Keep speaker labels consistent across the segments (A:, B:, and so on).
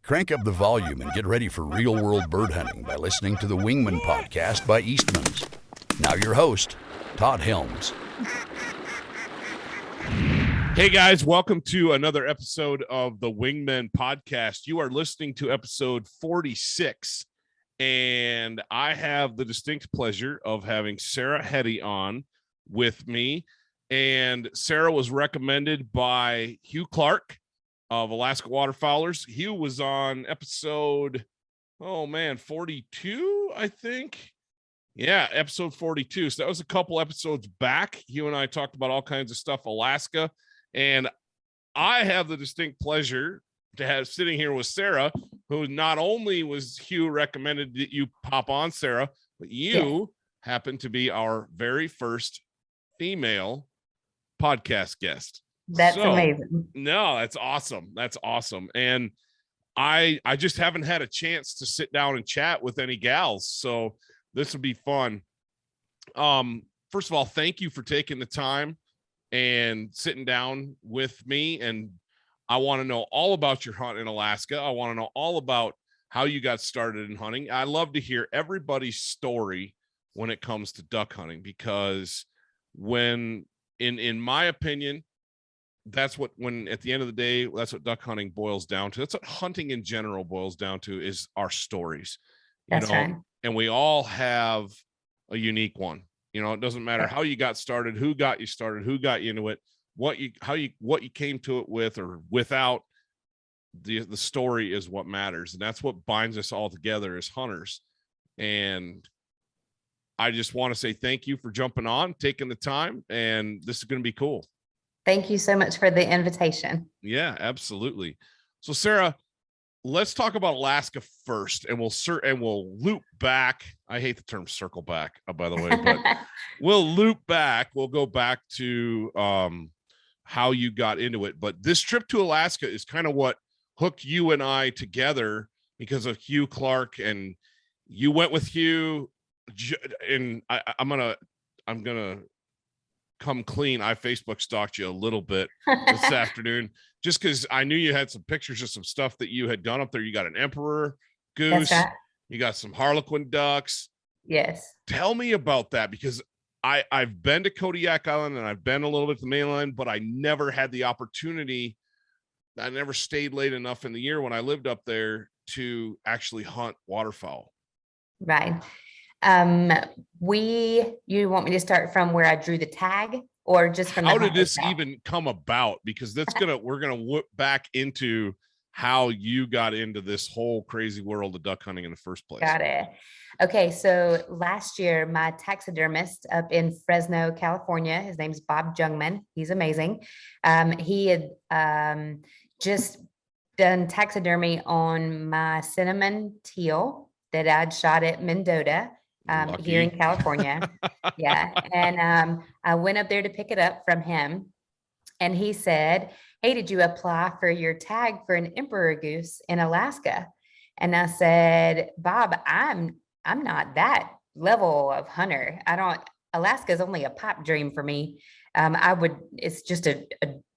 A: Crank up the volume and get ready for real-world bird hunting by listening to the Wingmen podcast by Eastman's. Now your host, Todd Helms.
B: Hey guys, welcome to another episode of the Wingmen podcast. You are listening to episode 46, and I have the distinct pleasure of having Sara Heady on with me. And Sara was recommended by Hugh Clark of Alaska Waterfowlers. Hugh was on episode, 42, I think. Yeah, episode 42. So that was a couple episodes back. Hugh and I talked about all kinds of stuff, Alaska. And I have the distinct pleasure to have sitting here with Sara, who not only was Hugh recommended that you pop on, Sara, but you happen to be our very first female podcast guest.
C: That's amazing.
B: No, that's awesome. That's awesome. And I just haven't had a chance to sit down and chat with any gals. So this would be fun. First of all, thank you for taking the time and sitting down with me. And I want to know all about your hunt in Alaska. I want to know all about how you got started in hunting. I love to hear everybody's story when it comes to duck hunting, because when, in my opinion, that's what, when at the end of the day, that's what duck hunting boils down to. That's what hunting in general boils down to, is our stories.
C: That's right.
B: And we all have a unique one. It doesn't matter how you got started, who got you started, who got you into it, what you came to it with or without. The story is what matters, and that's what binds us all together as hunters. And I just want to say thank you for jumping on, taking the time, and this is going to be cool.
C: Thank you so much for the invitation.
B: Yeah, absolutely. So Sara, let's talk about Alaska first, and we'll loop back. I hate the term circle back, by the way, but we'll loop back. We'll go back to how you got into it. But this trip to Alaska is kind of what hooked you and I together, because of Hugh Clark, and you went with Hugh. And I'm gonna come clean. I Facebook stalked you a little bit this afternoon, just because I knew you had some pictures of some stuff that you had done up there. You got an Emperor Goose.
C: Right.
B: You got some Harlequin ducks.
C: Yes.
B: Tell me about that, because I've been to Kodiak Island and I've been a little bit to the mainland, but I never had the opportunity. I never stayed late enough in the year when I lived up there to actually hunt waterfowl.
C: Right. You want me to start from where I drew the tag, or just from
B: how did this even come about? Because we're gonna whoop back into how you got into this whole crazy world of duck hunting in the first place.
C: Got it. Okay, so last year, my taxidermist up in Fresno, California, his name's Bob Jungman. He's amazing. He had just done taxidermy on my cinnamon teal that I'd shot at Mendota. Here in California. Yeah. And I went up there to pick it up from him, and he said, "Hey, did you apply for your tag for an Emperor Goose in Alaska?" And I said, "Bob, I'm not level of hunter. Alaska is only a pipe dream for me. It's just a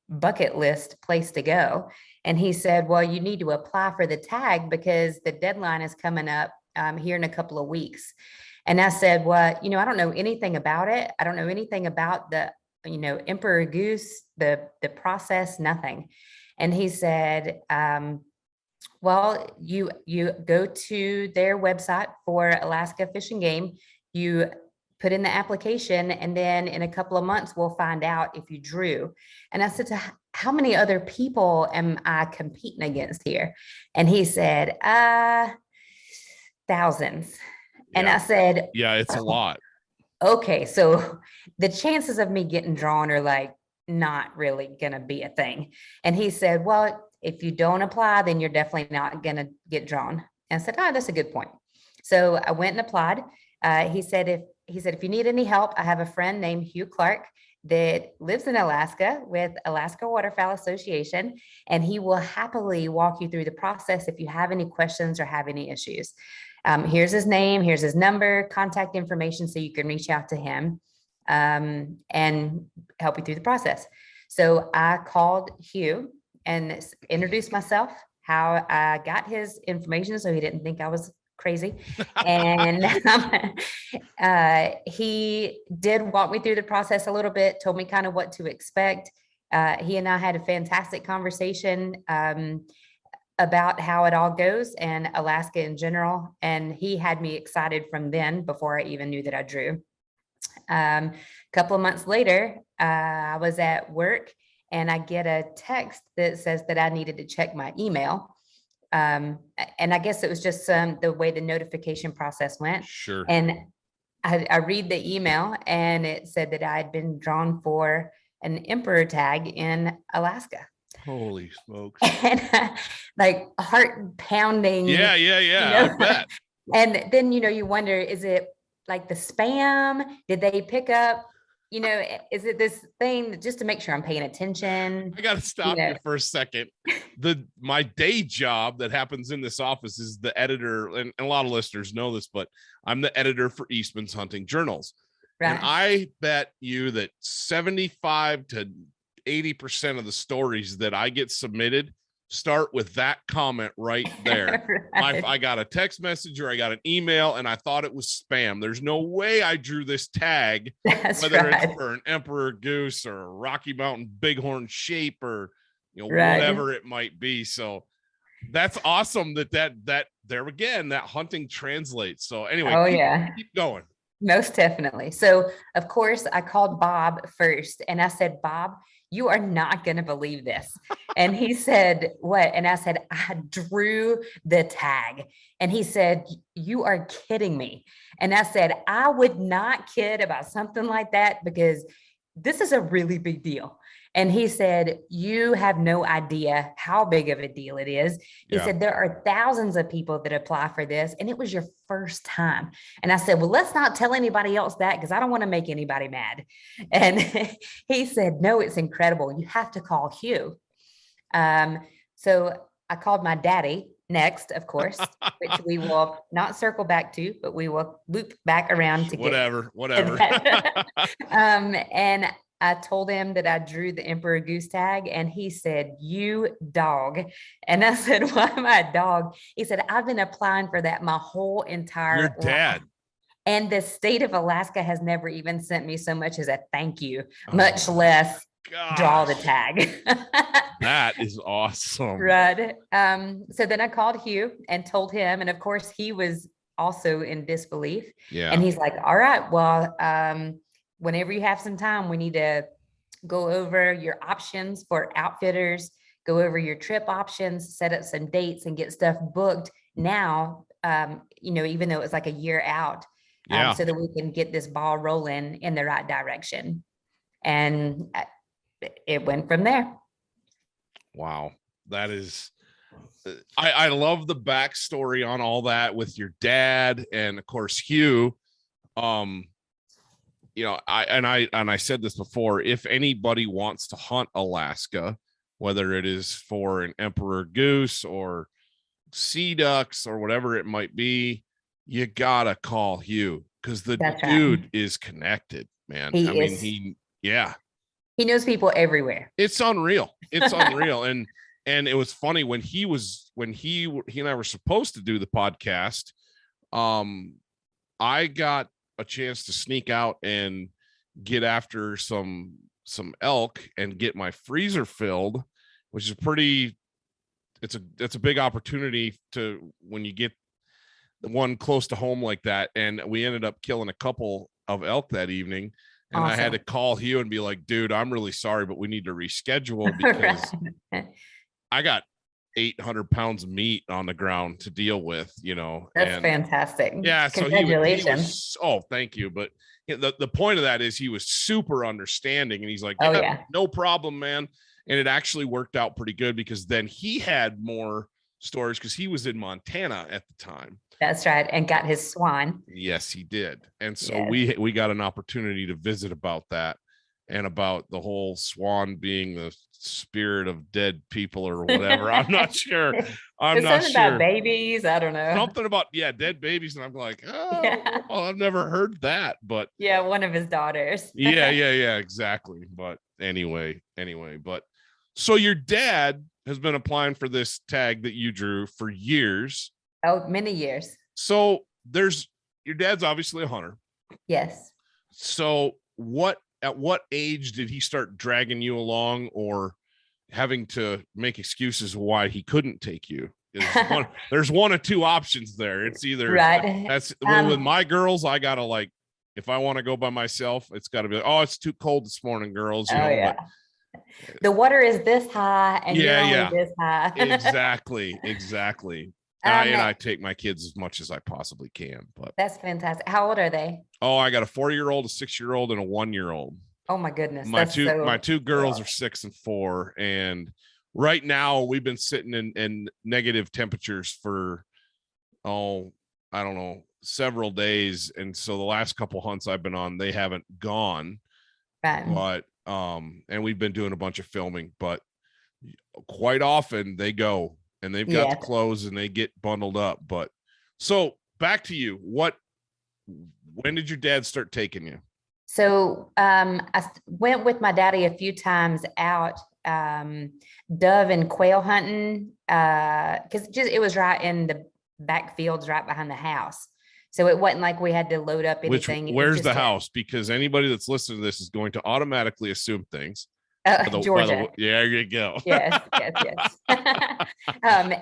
C: bucket list place to go." And he said, "Well, you need to apply for the tag because the deadline is coming up here in a couple of weeks." And I said, "Well, I don't know anything about it. I don't know anything about the, Emperor Goose, the process, nothing." And he said, "Well, you go to their website for Alaska Fish and Game, you put in the application, and then in a couple of months, we'll find out if you drew." And I said, "How many other people am I competing against here?" And he said, "Thousands." And I said,
B: "Yeah, it's a lot."
C: Okay, so the chances of me getting drawn are like not really going to be a thing. And he said, "Well, if you don't apply, then you're definitely not going to get drawn." And I said, "Oh, that's a good point." So I went and applied. He said, if you need any help, I have a friend named Hugh Clark that lives in Alaska with Alaska Waterfowl Association, and he will happily walk you through the process if you have any questions or have any issues. Here's his name, here's his number, contact information, so you can reach out to him and help you through the process. So I called Hugh and introduced myself, how I got his information so he didn't think I was crazy. And he did walk me through the process a little bit, told me kind of what to expect. He and I had a fantastic conversation about how it all goes and Alaska in general. And he had me excited from then before I even knew that I drew. A couple of months later, I was at work and I get a text that says that I needed to check my email. And I guess it was just the way the notification process went.
B: Sure.
C: And I read the email and it said that I had been drawn for an emperor tag in Alaska.
B: Holy smokes.
C: And like heart pounding.
B: Yeah. I bet.
C: And then, you wonder, is it like the spam? Did they pick up, is it this thing just to make sure I'm paying attention?
B: I got to stop you for a second. My day job that happens in this office is the editor, and a lot of listeners know this, but I'm the editor for Eastman's Hunting Journals. Right. And I bet you that 75 to 80% of the stories that I get submitted start with that comment right there. Right. I got a text message or I got an email and I thought it was spam. There's no way I drew this tag, whether it's for an Emperor Goose or a Rocky Mountain Bighorn Shape or whatever it might be. So that's awesome that there again, that hunting translates. So anyway, keep going.
C: Most definitely. So of course I called Bob first and I said, Bob, you are not going to believe this. And he said, what? And I said, I drew the tag. And he said, you are kidding me. And I said, I would not kid about something like that because this is a really big deal. And he said, you have no idea how big of a deal it is. He said, there are thousands of people that apply for this. And it was your first time. And I said, well, let's not tell anybody else that because I don't want to make anybody mad. And he said, no, it's incredible. You have to call Hugh. So I called my daddy next, of course, which we will not circle back to, but we will loop back around to
B: whatever.
C: And I told him that I drew the Emperor Goose tag and he said, you dog. And I said, why am I a dog? He said, I've been applying for that my whole entire
B: Your dad.
C: life. And the state of Alaska has never even sent me so much as a thank you, much less draw the tag.
B: That is awesome.
C: Right. So then I called Hugh and told him, and of course he was also in disbelief.
B: Yeah.
C: And he's like, all right, well, whenever you have some time, we need to go over your options for outfitters, go over your trip options, set up some dates and get stuff booked now, even though it's like a year out, so that we can get this ball rolling in the right direction. And it went from there.
B: Wow. That is, I love the backstory on all that with your dad and of course, Hugh. I said this before, if anybody wants to hunt Alaska, whether it is for an Emperor Goose or sea ducks or whatever it might be, you gotta call Hugh because the dude is connected, man. He
C: knows people everywhere.
B: It's unreal. It's unreal. And it was funny when he and I were supposed to do the podcast. I got a chance to sneak out and get after some elk and get my freezer filled, which is it's a big opportunity to when you get the one close to home like that. And we ended up killing a couple of elk that evening. And awesome. I had to call Hugh and be like, dude, I'm really sorry, but we need to reschedule because I got 800 pounds of meat on the ground to deal with,
C: That's fantastic.
B: Yeah.
C: Congratulations.
B: So thank you. But the point of that is he was super understanding and he's like, no problem, man. And it actually worked out pretty good because then he had more stories because he was in Montana at the time.
C: That's right. And got his swan.
B: Yes, he did. And so we got an opportunity to visit about that and about the whole swan being the spirit of dead people or whatever. I'm not sure. I'm not sure.
C: About babies. I don't know.
B: Something about, dead babies. And I'm like, well, I've never heard that, but
C: one of his daughters.
B: yeah, exactly. But anyway, but so your dad, has been applying for this tag that you drew for years.
C: Oh, many years.
B: So your dad's obviously a hunter.
C: Yes.
B: So at what age did he start dragging you along or having to make excuses why he couldn't take you? There's one of two options there. It's either that's with my girls, I gotta like, if I want to go by myself, it's got to be like, oh, it's too cold this morning, girls. You know,
C: yeah. The water is this high and you're only this high.
B: Exactly. And I take my kids as much as I possibly can. But
C: that's fantastic. How old are they?
B: Oh, I got a 4-year-old, a 6-year-old, and a 1-year-old.
C: Oh my goodness.
B: My two girls are 6 and 4. And right now we've been sitting in negative temperatures for, I don't know, several days. And so the last couple hunts I've been on, they haven't gone. Right. But and we've been doing a bunch of filming, but quite often they go and they've got the clothes and they get bundled up. But so back to you. When did your dad start taking you?
C: So I went with my daddy a few times out dove and quail hunting because it was right in the back fields right behind the house. So it wasn't like we had to load up anything.
B: Where's the house? Because anybody that's listening to this is going to automatically assume things.
C: Georgia.
B: There you go.
C: Yes.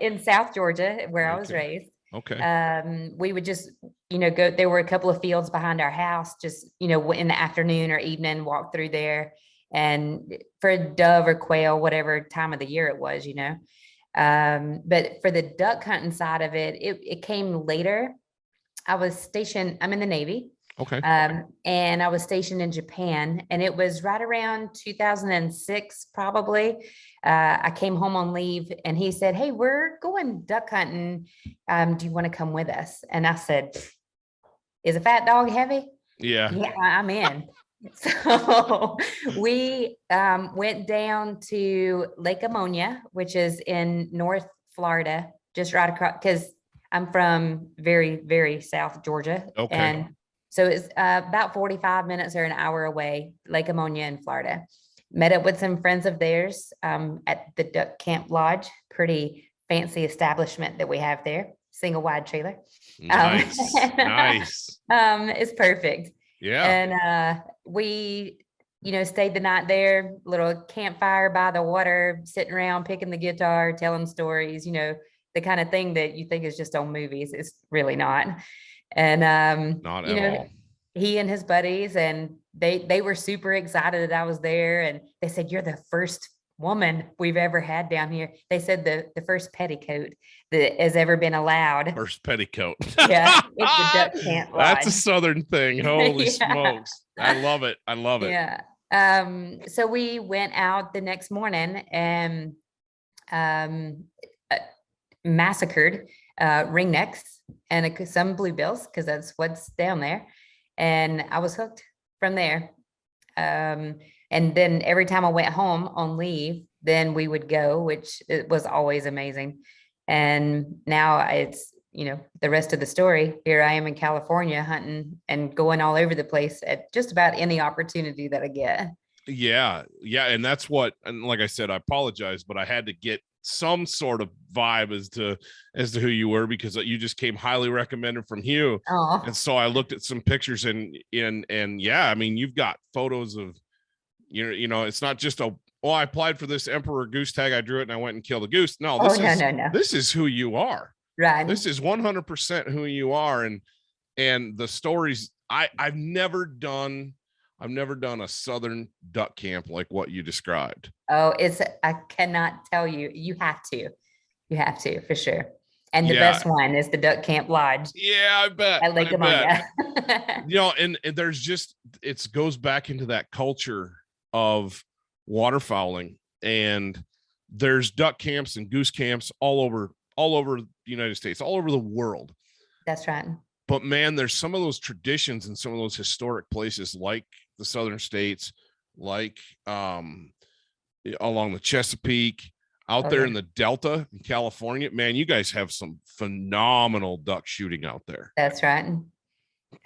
C: In South Georgia, where I was raised.
B: Okay.
C: We would just, go, there were a couple of fields behind our house, just, in the afternoon or evening, walk through there. And for a dove or quail, whatever time of the year it was, but for the duck hunting side of it, it came later. I was stationed, I'm in the Navy.
B: Okay.
C: And I was stationed in Japan, and it was right around 2006, probably. I came home on leave and he said, "Hey, we're going duck hunting. Do you want to come with us?" And I said, "Is a fat dog heavy?"
B: Yeah,
C: I'm in. So we went down to Lake Ammonia, which is in North Florida, just right across, because I'm from very, very South Georgia.
B: Okay.
C: And so it's about 45 minutes or an hour away, Lake Ammonia in Florida. Met up with some friends of theirs at the Duck Camp Lodge, pretty fancy establishment that we have there, single wide trailer.
B: Nice. Nice.
C: It's perfect.
B: Yeah.
C: And we, stayed the night there, little campfire by the water, sitting around, picking the guitar, telling stories, the kind of thing that you think is just on movies. It's really not. And,
B: not at all.
C: He and his buddies, and they were super excited that I was there. And they said, "You're the first woman we've ever had down here." They said the first petticoat that has ever been allowed.
B: First petticoat.
C: Yeah. It's the Duck Camp Lodge.
B: That's a Southern thing. Holy smokes. I love it.
C: Yeah. So we went out the next morning and massacred ringnecks and some bluebills, because that's what's down there. And I was hooked from there. And then every time I went home on leave, then we would go, which it was always amazing. And now it's, the rest of the story. Here I am in California hunting and going all over the place at just about any opportunity that I get.
B: Yeah. And that's and like I said, I apologize, but I had to get some sort of vibe as to who you were, because you just came highly recommended from Hugh.
C: Oh.
B: And so I looked at some pictures and yeah, I mean, you've got photos of, it's not just I applied for this Emperor Goose tag, I drew it and I went and killed a goose. No, this is who you are.
C: Right.
B: This is 100% who you are. And the stories, I've never done a Southern duck camp like what you described.
C: Oh, I cannot tell you. You have to for sure. And the best one is the Duck Camp Lodge.
B: Yeah, I bet.
C: At Lake Ammonia.
B: And there's just, it goes back into that culture of waterfowling, and there's duck camps and goose camps all over the United States, all over the world.
C: That's right.
B: But man, there's some of those traditions and some of those historic places like the Southern states, like along the Chesapeake, out there in the Delta in California. Man, you guys have some phenomenal duck shooting out there.
C: That's right.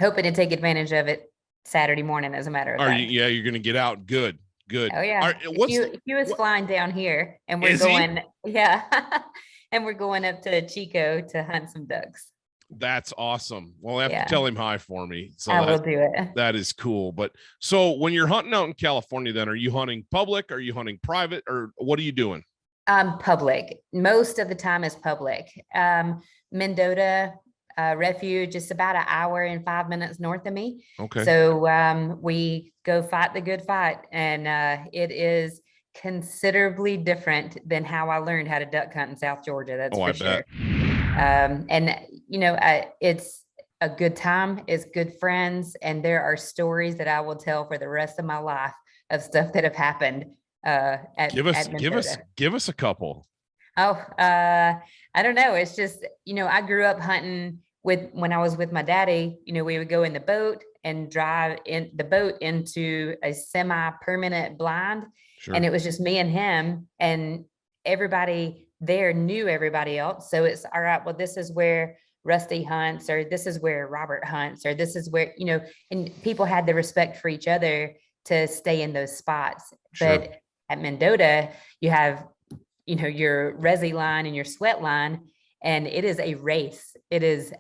C: Hoping to take advantage of it Saturday morning, as a matter of fact.
B: You're going to get out. Good. Good.
C: Oh yeah. He was flying down here and we're going, yeah. And we're going up to Chico to hunt some ducks.
B: That's awesome. Well, I have to tell him hi for me. So
C: I will do it.
B: That is cool. But so when you're hunting out in California, then are you hunting public? Are you hunting private, or what are you doing?
C: Public. Most of the time is public. Mendota Refuge is about an hour and 5 minutes north of me.
B: Okay.
C: So we go fight the good fight, and it is considerably different than how I learned how to duck hunt in South Georgia. That's for sure. And it's a good time. It's good friends, and there are stories that I will tell for the rest of my life of stuff that have happened. Give
B: us a couple.
C: I don't know. It's just, I grew up hunting when I was with my daddy. We would go in the boat and drive in the boat into a semi-permanent blind. Sure. And it was just me and him, and everybody there knew everybody else. So it's all right. Well, this is where Rusty hunts, or this is where Robert hunts, or this is where, and people had the respect for each other to stay in those spots. Sure. But at Mendota, you have, your resi line and your sweat line, and it is a race. It is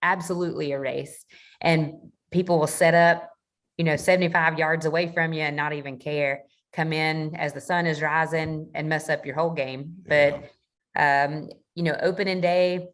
C: absolutely a race. And people will set up, 75 yards away from you and not even care, come in as the sun is rising and mess up your whole game. But, opening day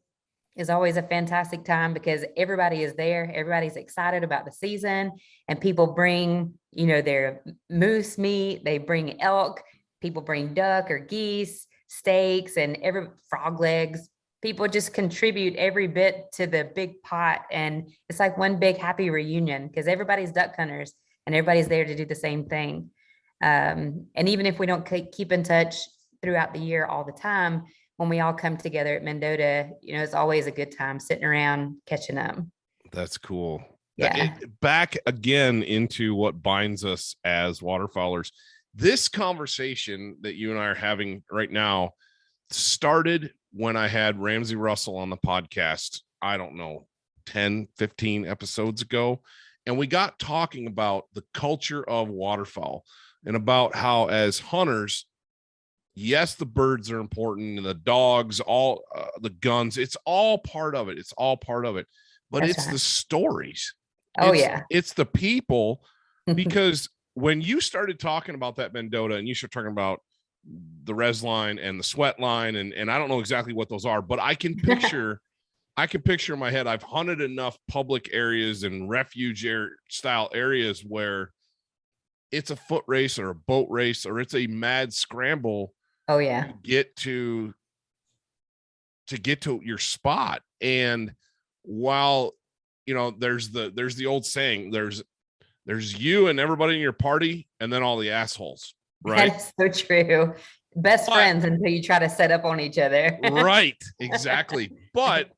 C: is always a fantastic time because everybody is there. Everybody's excited about the season, and people bring, their moose meat, they bring elk, people bring duck or geese, steaks, and every frog legs. People just contribute every bit to the big pot. And it's like one big happy reunion because everybody's duck hunters and everybody's there to do the same thing. And even if we don't keep in touch throughout the year all the time, when we all come together at Mendota, it's always a good time sitting around catching up. That's
B: cool.
C: Yeah.
B: Back again into what binds us as waterfowlers. This conversation that you and I are having right now started when I had Ramsey Russell on the podcast, I don't know, 10, 15 episodes ago. And we got talking about the culture of waterfowl and about how as hunters, yes, the birds are important, and the dogs, all the guns, it's all part of it. It's all part of it. But That's it's right. The stories. It's the people, because when you started talking about that Mendota and you started talking about the res line and the sweat line, and I don't know exactly what those are, but I can picture in my head, I've hunted enough public areas and refuge style areas where it's a foot race or a boat race, or it's a mad scramble.
C: Oh yeah.
B: To get to your spot. And while, there's the old saying, there's you and everybody in your party, and then all the assholes, right?
C: That's so true. Best friends until you try to set up on each other.
B: Right. Exactly. But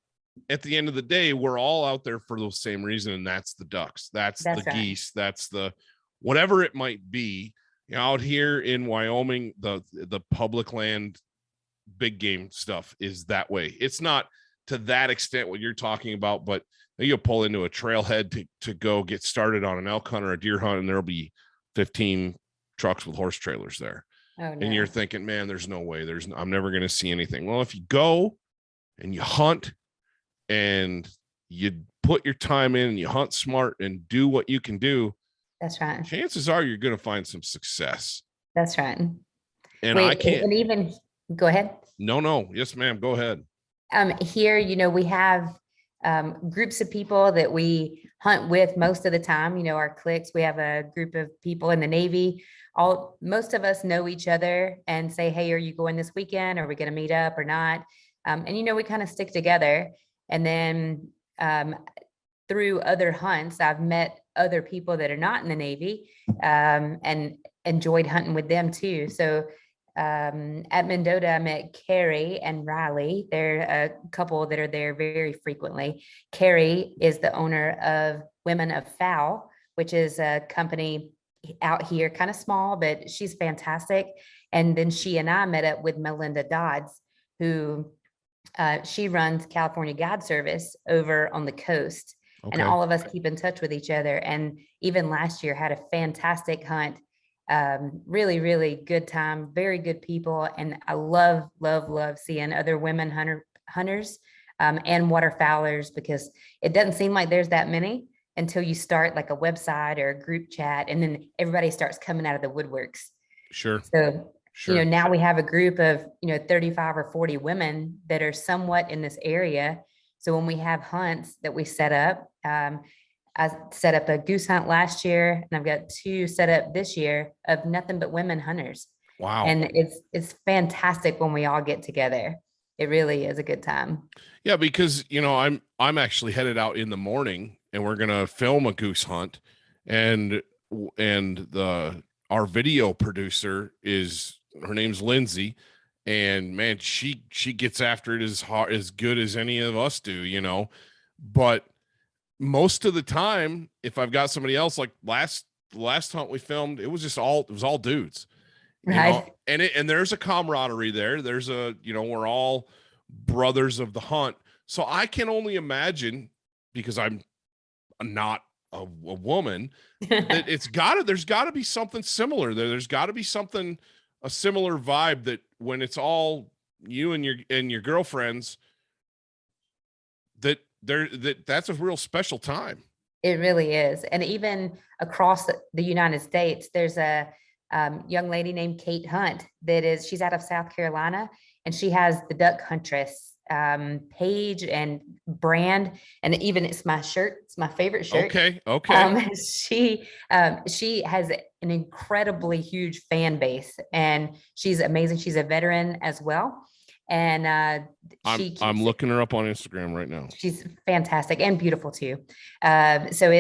B: at the end of the day, we're all out there for the same reason. And that's the ducks. That's the right. Geese. That's the, whatever it might be. Out here in Wyoming, the public land, big game stuff is that way. It's not to that extent what you're talking about, but you'll pull into a trailhead to go get started on an elk hunt or a deer hunt, and there'll be 15 trucks with horse trailers there. Oh, no. And you're thinking, man, there's no way. I'm never going to see anything. Well, if you go and you hunt and you put your time in and you hunt smart and do what you can do,
C: that's right.
B: chances are you're going to find some success.
C: That's right.
B: And I can't.
C: And even go ahead.
B: No. Yes, ma'am. Go ahead.
C: Here, we have groups of people that we hunt with most of the time. Our cliques. We have a group of people in the Navy. Most of us know each other and say, "Hey, are you going this weekend? Are we going to meet up or not?" And we kind of stick together. And then through other hunts, I've met other people that are not in the Navy and enjoyed hunting with them too. So at Mendota, I met Carrie and Riley. They're a couple that are there very frequently. Carrie is the owner of Women of Fowl, which is a company out here, kind of small, but she's fantastic. And then she and I met up with Melinda Dodds, who she runs California Guide Service over on the coast. Okay. And all of us keep in touch with each other. And even last year had a fantastic hunt Really, really good time, very good people. And I love, love, love seeing other women hunters and waterfowlers, because it doesn't seem like there's that many until you start like a website or a group chat, and then everybody starts coming out of the woodworks.
B: Sure.
C: So,
B: Sure.
C: now we have a group of, 35 or 40 women that are somewhat in this area. So when we have hunts that we set up, I set up a goose hunt last year, and I've got 2 set up this year of nothing but women hunters.
B: Wow.
C: And it's fantastic when we all get together. It really is a good time.
B: Yeah, because I'm actually headed out in the morning, and we're gonna film a goose hunt, and our video producer her name's Lindsay, and man, she gets after it as good as any of us do, but most of the time, if I've got somebody else, like last hunt we filmed, it was all dudes,
C: Right.
B: and there's a camaraderie there. There's we're all brothers of the hunt. So I can only imagine, because I'm not a woman, that there's gotta be something similar there. There's gotta be a similar vibe, that when it's all you and your girlfriends, that's a real special time.
C: It really is. And even across the United States, there's a young lady named Kate Hunt she's out of South Carolina, and she has the Duck Huntress page and brand, and even it's my shirt. It's my favorite shirt.
B: Okay.
C: She has an incredibly huge fan base, and she's amazing. She's a veteran as well. And
B: I'm looking her up on Instagram right now.
C: She's fantastic and beautiful too. So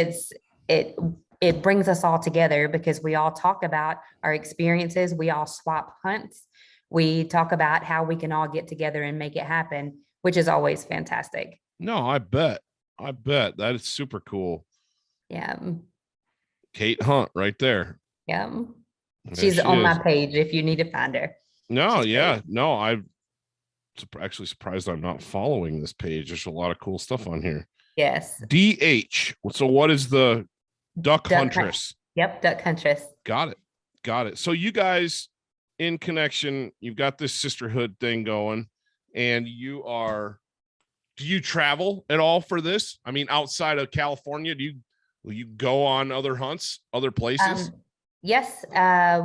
C: it brings us all together, because we all talk about our experiences. We all swap hunts. We talk about how we can all get together and make it happen, which is always fantastic.
B: No, I bet that is super cool.
C: Yeah.
B: Kate Hunt right there.
C: Yeah. She's on my page if you need to find her.
B: No, yeah. No, I'm actually surprised I'm not following this page. There's a lot of cool stuff on here.
C: Yes.
B: DH. So what is the Duck Huntress?
C: Yep, Duck Huntress.
B: Got it. So you guys in connection, you've got this sisterhood thing going, and do you travel at all for this? I mean, outside of California, will you go on other hunts, other places?
C: Yes,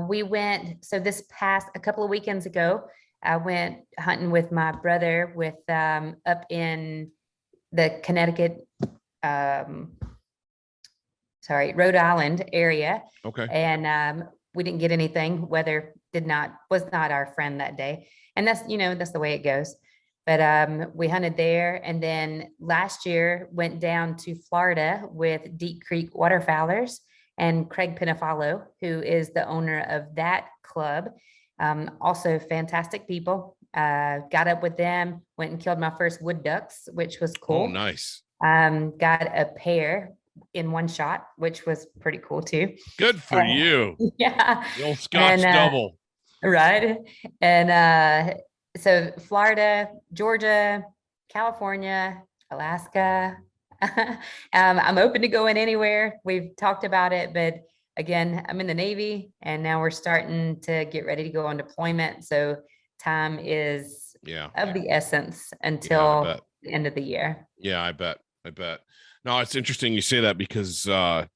C: we went. So a couple of weekends ago, I went hunting with my brother up in the Connecticut, Rhode Island area.
B: Okay.
C: And we didn't get anything. Weather was not our friend that day. And that's the way it goes. But we hunted there. And then last year went down to Florida with Deep Creek Waterfowlers and Craig Pinafalo, who is the owner of that club. Also fantastic people. Got up with them, went and killed my first wood ducks, which was cool.
B: Oh, nice.
C: Got a pair in one shot, which was pretty cool too.
B: Good for you.
C: Yeah.
B: The old Scotch double.
C: Right. And so Florida, Georgia, California, Alaska. I'm open to going anywhere. We've talked about it, but again, I'm in the Navy, and now we're starting to get ready to go on deployment. So time is of the essence until the end of the year.
B: Yeah, I bet. No, it's interesting you say that, because I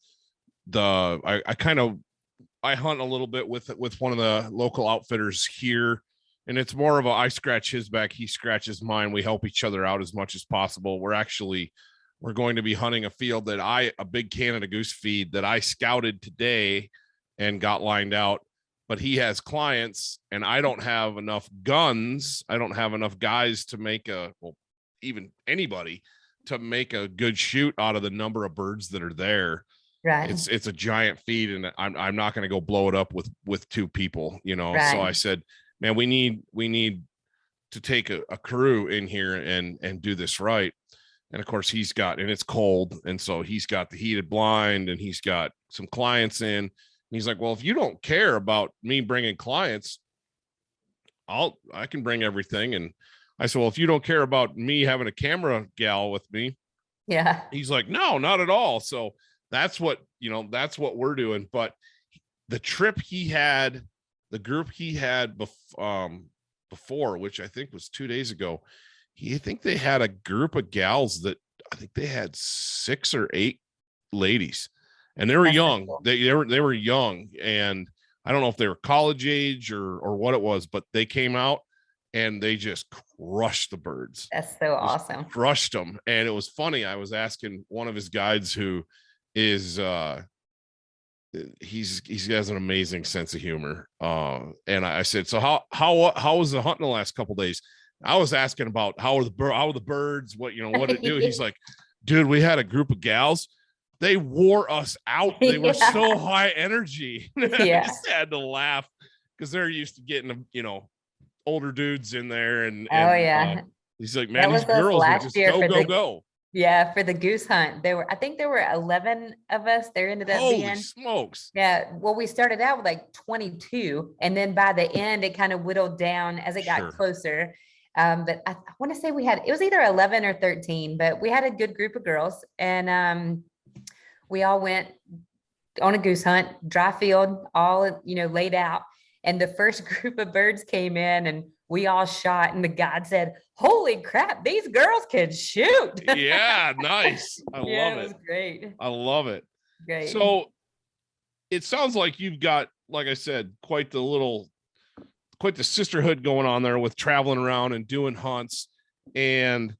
B: hunt a little bit with one of the local outfitters here, and it's more of I scratch his back, he scratches mine. We help each other out as much as possible. We're going to be hunting a field a big Canada goose feed that I scouted today and got lined out, but he has clients, and I don't have enough guns. I don't have enough guys to even anybody to make a good shoot out of the number of birds that are there.
C: Right.
B: It's a giant feed, and I'm not going to go blow it up with 2 people,
C: Right.
B: So I said, man, we need to take a crew in here and do this right. And of course and it's cold. And so he's got the heated blind, and he's got some clients in. And he's like, well, if you don't care about me bringing clients, I can bring everything. And I said, well, if you don't care about me having a camera gal with me.
C: Yeah.
B: He's like, no, not at all. So that's what we're doing. But the trip he had, the group he had before, which I think was 2 days ago, I think they had a group of gals that I think they had 6 or 8 ladies, and they were young. Cool. They were young, and I don't know if they were college age or what it was, but they came out and they just crushed the birds.
C: That's so awesome.
B: Crushed them. And it was funny. I was asking one of his guides who is he has an amazing sense of humor. And I said, so how was the hunt in the last couple of days? I was asking about how are the birds, what it do. He's like, dude, we had a group of gals. They wore us out. They were so high energy. I just had to laugh because they're used to getting, older dudes in there. And he's like, man, these girls are just go.
C: Yeah, for the goose hunt, I think there were 11 of us. There ended up being.
B: Holy smokes.
C: Yeah, well, we started out with like 22, and then by the end, it kind of whittled down as it got closer. But I want to say it was either 11 or 13, but we had a good group of girls, and we all went on a goose hunt, dry field, all, laid out. And the first group of birds came in and we all shot. And the guide said, holy crap, these girls can shoot.
B: Yeah, nice. I love it. It was
C: great.
B: I love it.
C: Great.
B: So it sounds like you've got, like I said, quite the sisterhood going on there with traveling around and doing hunts. And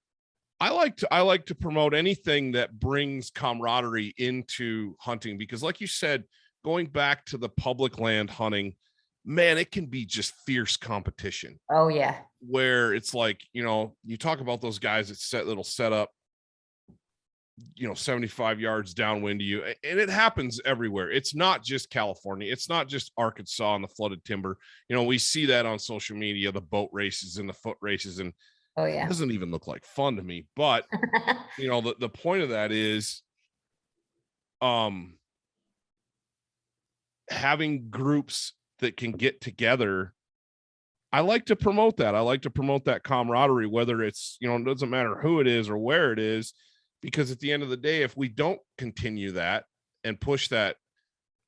B: I like to promote anything that brings camaraderie into hunting, because like you said, going back to the public land hunting, man, it can be just fierce competition.
C: Oh yeah.
B: Where it's like, you talk about those guys that'll set up, 75 yards downwind to you. And it happens everywhere. It's not just California. It's not just Arkansas and the flooded timber. We see that on social media, the boat races and the foot races, and
C: oh yeah,
B: it doesn't even look like fun to me. But the point of that is having groups that can get together. I like to promote that. I like to promote that camaraderie, whether it's, it doesn't matter who it is or where it is, because at the end of the day, if we don't continue that and push that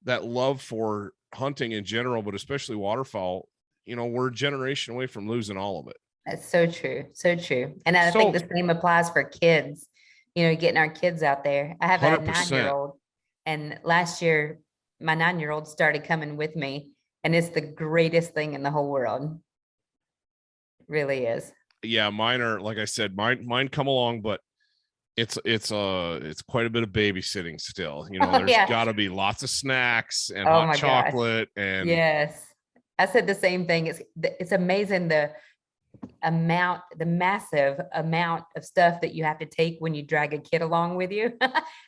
B: love for hunting in general, but especially waterfowl, we're a generation away from losing all of it.
C: That's so true. So true. And I think the same applies for kids, getting our kids out there. I have 100%. A 9-year-old, and last year my 9-year-old started coming with me, and it's the greatest thing in the whole world. It really is.
B: Yeah. Mine are, like I said, mine come along, but it's quite a bit of babysitting still. There's gotta be lots of snacks and hot chocolate. Gosh. And
C: yes, I said the same thing. It's amazing the massive amount of stuff that you have to take when you drag a kid along with you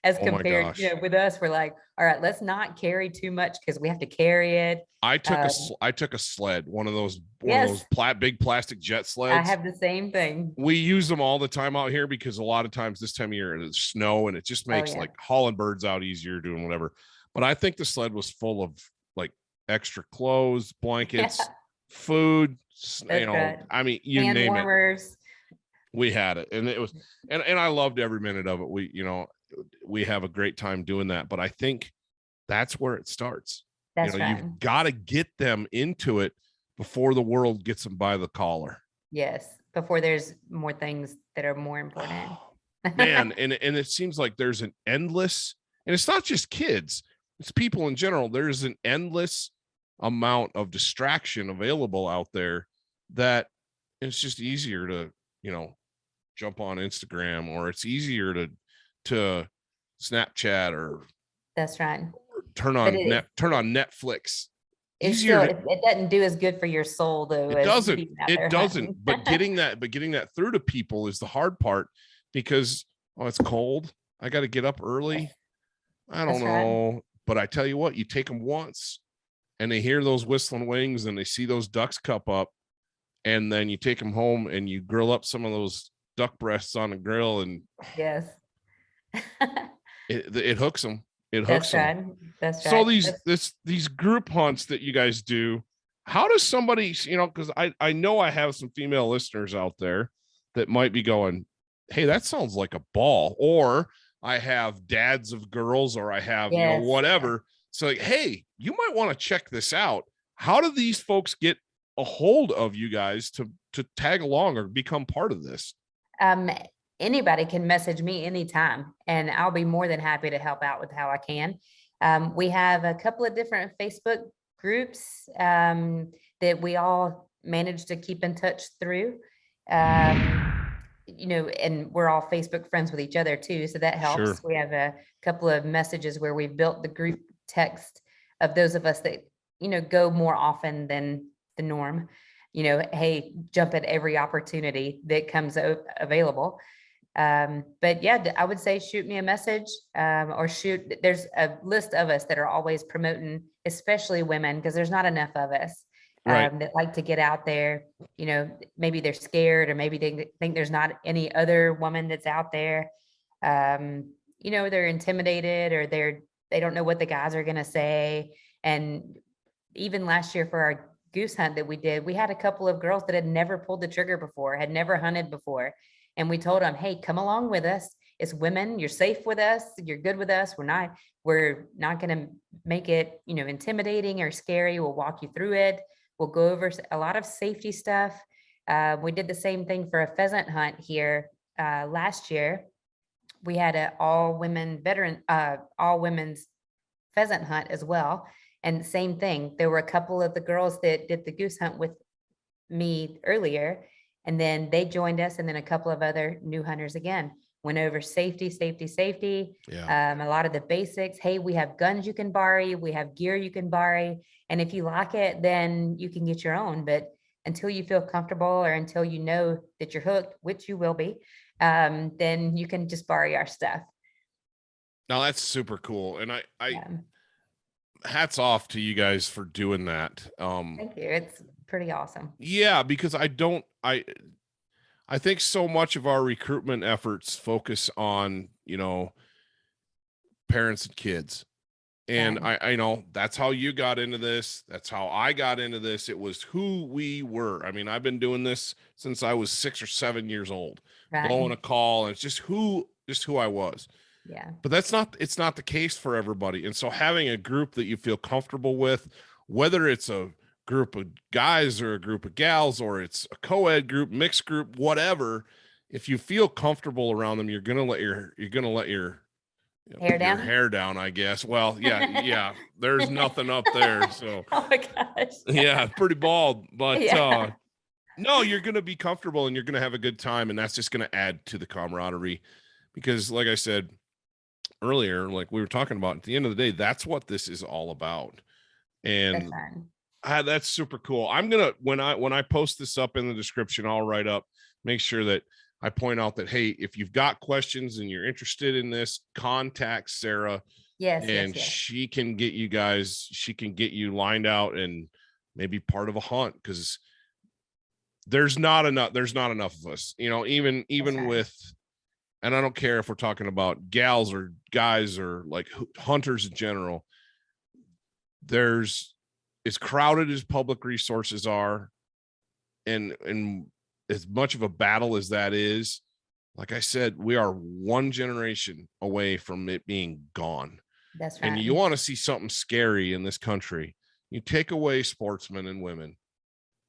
C: as compared with us. We're like, all right, let's not carry too much because we have to carry it.
B: I took a sled, one of those big plastic jet sleds.
C: I have the same thing.
B: We use them all the time out here because a lot of times this time of year it's snow, and it just makes like hauling birds out easier, doing whatever. But I think the sled was full of like extra clothes, blankets, food,
C: right.
B: I mean, you
C: hand
B: name
C: warmers.
B: It. We had it, and it was, and I loved every minute of it. We have a great time doing that, but I think that's where it starts.
C: That's right.
B: You've got to get them into it before the world gets them by the collar.
C: Yes, before there's more things that are more important.
B: Man, and it seems like there's an endless, and it's not just kids, it's people in general. There's an endless amount of distraction available out there that it's just easier to jump on Instagram, or it's easier to Snapchat, or
C: that's right,
B: turn on Netflix.
C: It doesn't do as good for your soul though.
B: It doesn't but getting that through to people is the hard part, because it's cold, I got to get up early. I don't know, right. But I tell you what, you take them once and they hear those whistling wings and they see those ducks cup up, and then you take them home and you grill up some of those duck breasts on the grill, and
C: yes,
B: it hooks them. It hooks them.
C: That's right.
B: So these group hunts that you guys do, how does somebody, because I know I have some female listeners out there that might be going, hey, that sounds like a ball, or I have dads of girls, or I have whatever So like, hey, you might want to check this out. How do these folks get a hold of you guys to tag along or become part of this?
C: Anybody can message me anytime, and I'll be more than happy to help out with how I can. We have a couple of different Facebook groups that we all manage to keep in touch through. And we're all Facebook friends with each other too, so that helps.
B: Sure.
C: We have a couple of messages where we've built the group text of those of us that go more often than the norm. Hey, jump at every opportunity that comes available. But yeah, I would say shoot me a message, or there's a list of us that are always promoting, especially women, because there's not enough of us that like to get out there. Maybe they're scared, or maybe they think there's not any other woman that's out there. They're intimidated, or they don't know what the guys are going to say. And even last year for our goose hunt that we did, we had a couple of girls that had never pulled the trigger before, had never hunted before. And we told them, hey, come along with us. It's women. You're safe with us. You're good with us. We're not going to make it, intimidating or scary. We'll walk you through it. We'll go over a lot of safety stuff. We did the same thing for a pheasant hunt here last year. We had an all women's pheasant hunt as well. And same thing. There were a couple of the girls that did the goose hunt with me earlier, and then they joined us, and then a couple of other new hunters again went over safety.
B: Yeah.
C: A lot of the basics. Hey, we have guns you can borrow, we have gear you can borrow, and if you like it, then you can get your own. But until you feel comfortable, or until you know that you're hooked, which you will be, then you can just borrow our stuff.
B: Now that's super cool, and I hats off to you guys for doing that.
C: Thank you. It's pretty awesome.
B: Yeah, because I think so much of our recruitment efforts focus on, parents and kids. And I know that's how you got into this. That's how I got into this. It was who we were. I mean, I've been doing this since I was 6 or 7 years old, blowing a call, and it's just who I was.
C: Yeah.
B: But it's not the case for everybody. And so having a group that you feel comfortable with, whether it's a group of guys or a group of gals, or it's a co-ed group, mixed group, whatever, if you feel comfortable around them, you're going to let your hair down, I guess. Well, yeah, there's nothing up there. So,
C: oh my gosh.
B: Yeah, pretty bald, but no, you're going to be comfortable, and you're going to have a good time. And that's just going to add to the camaraderie, because like I said earlier, like we were talking about, at the end of the day, that's what this is all about. And that's super cool. I'm gonna, when I post this up in the description, I'll write up, make sure that I point out that, hey, if you've got questions and you're interested in this, contact Sara.
C: Yes.
B: She can get you lined out and maybe part of a hunt, because there's not enough of us, even with, and I don't care if we're talking about gals or guys or like hunters in general, there's as crowded as public resources are, and as much of a battle as that is, like I said, we are one generation away from it being gone.
C: That's right.
B: And you want to see something scary in this country, you take away sportsmen and women,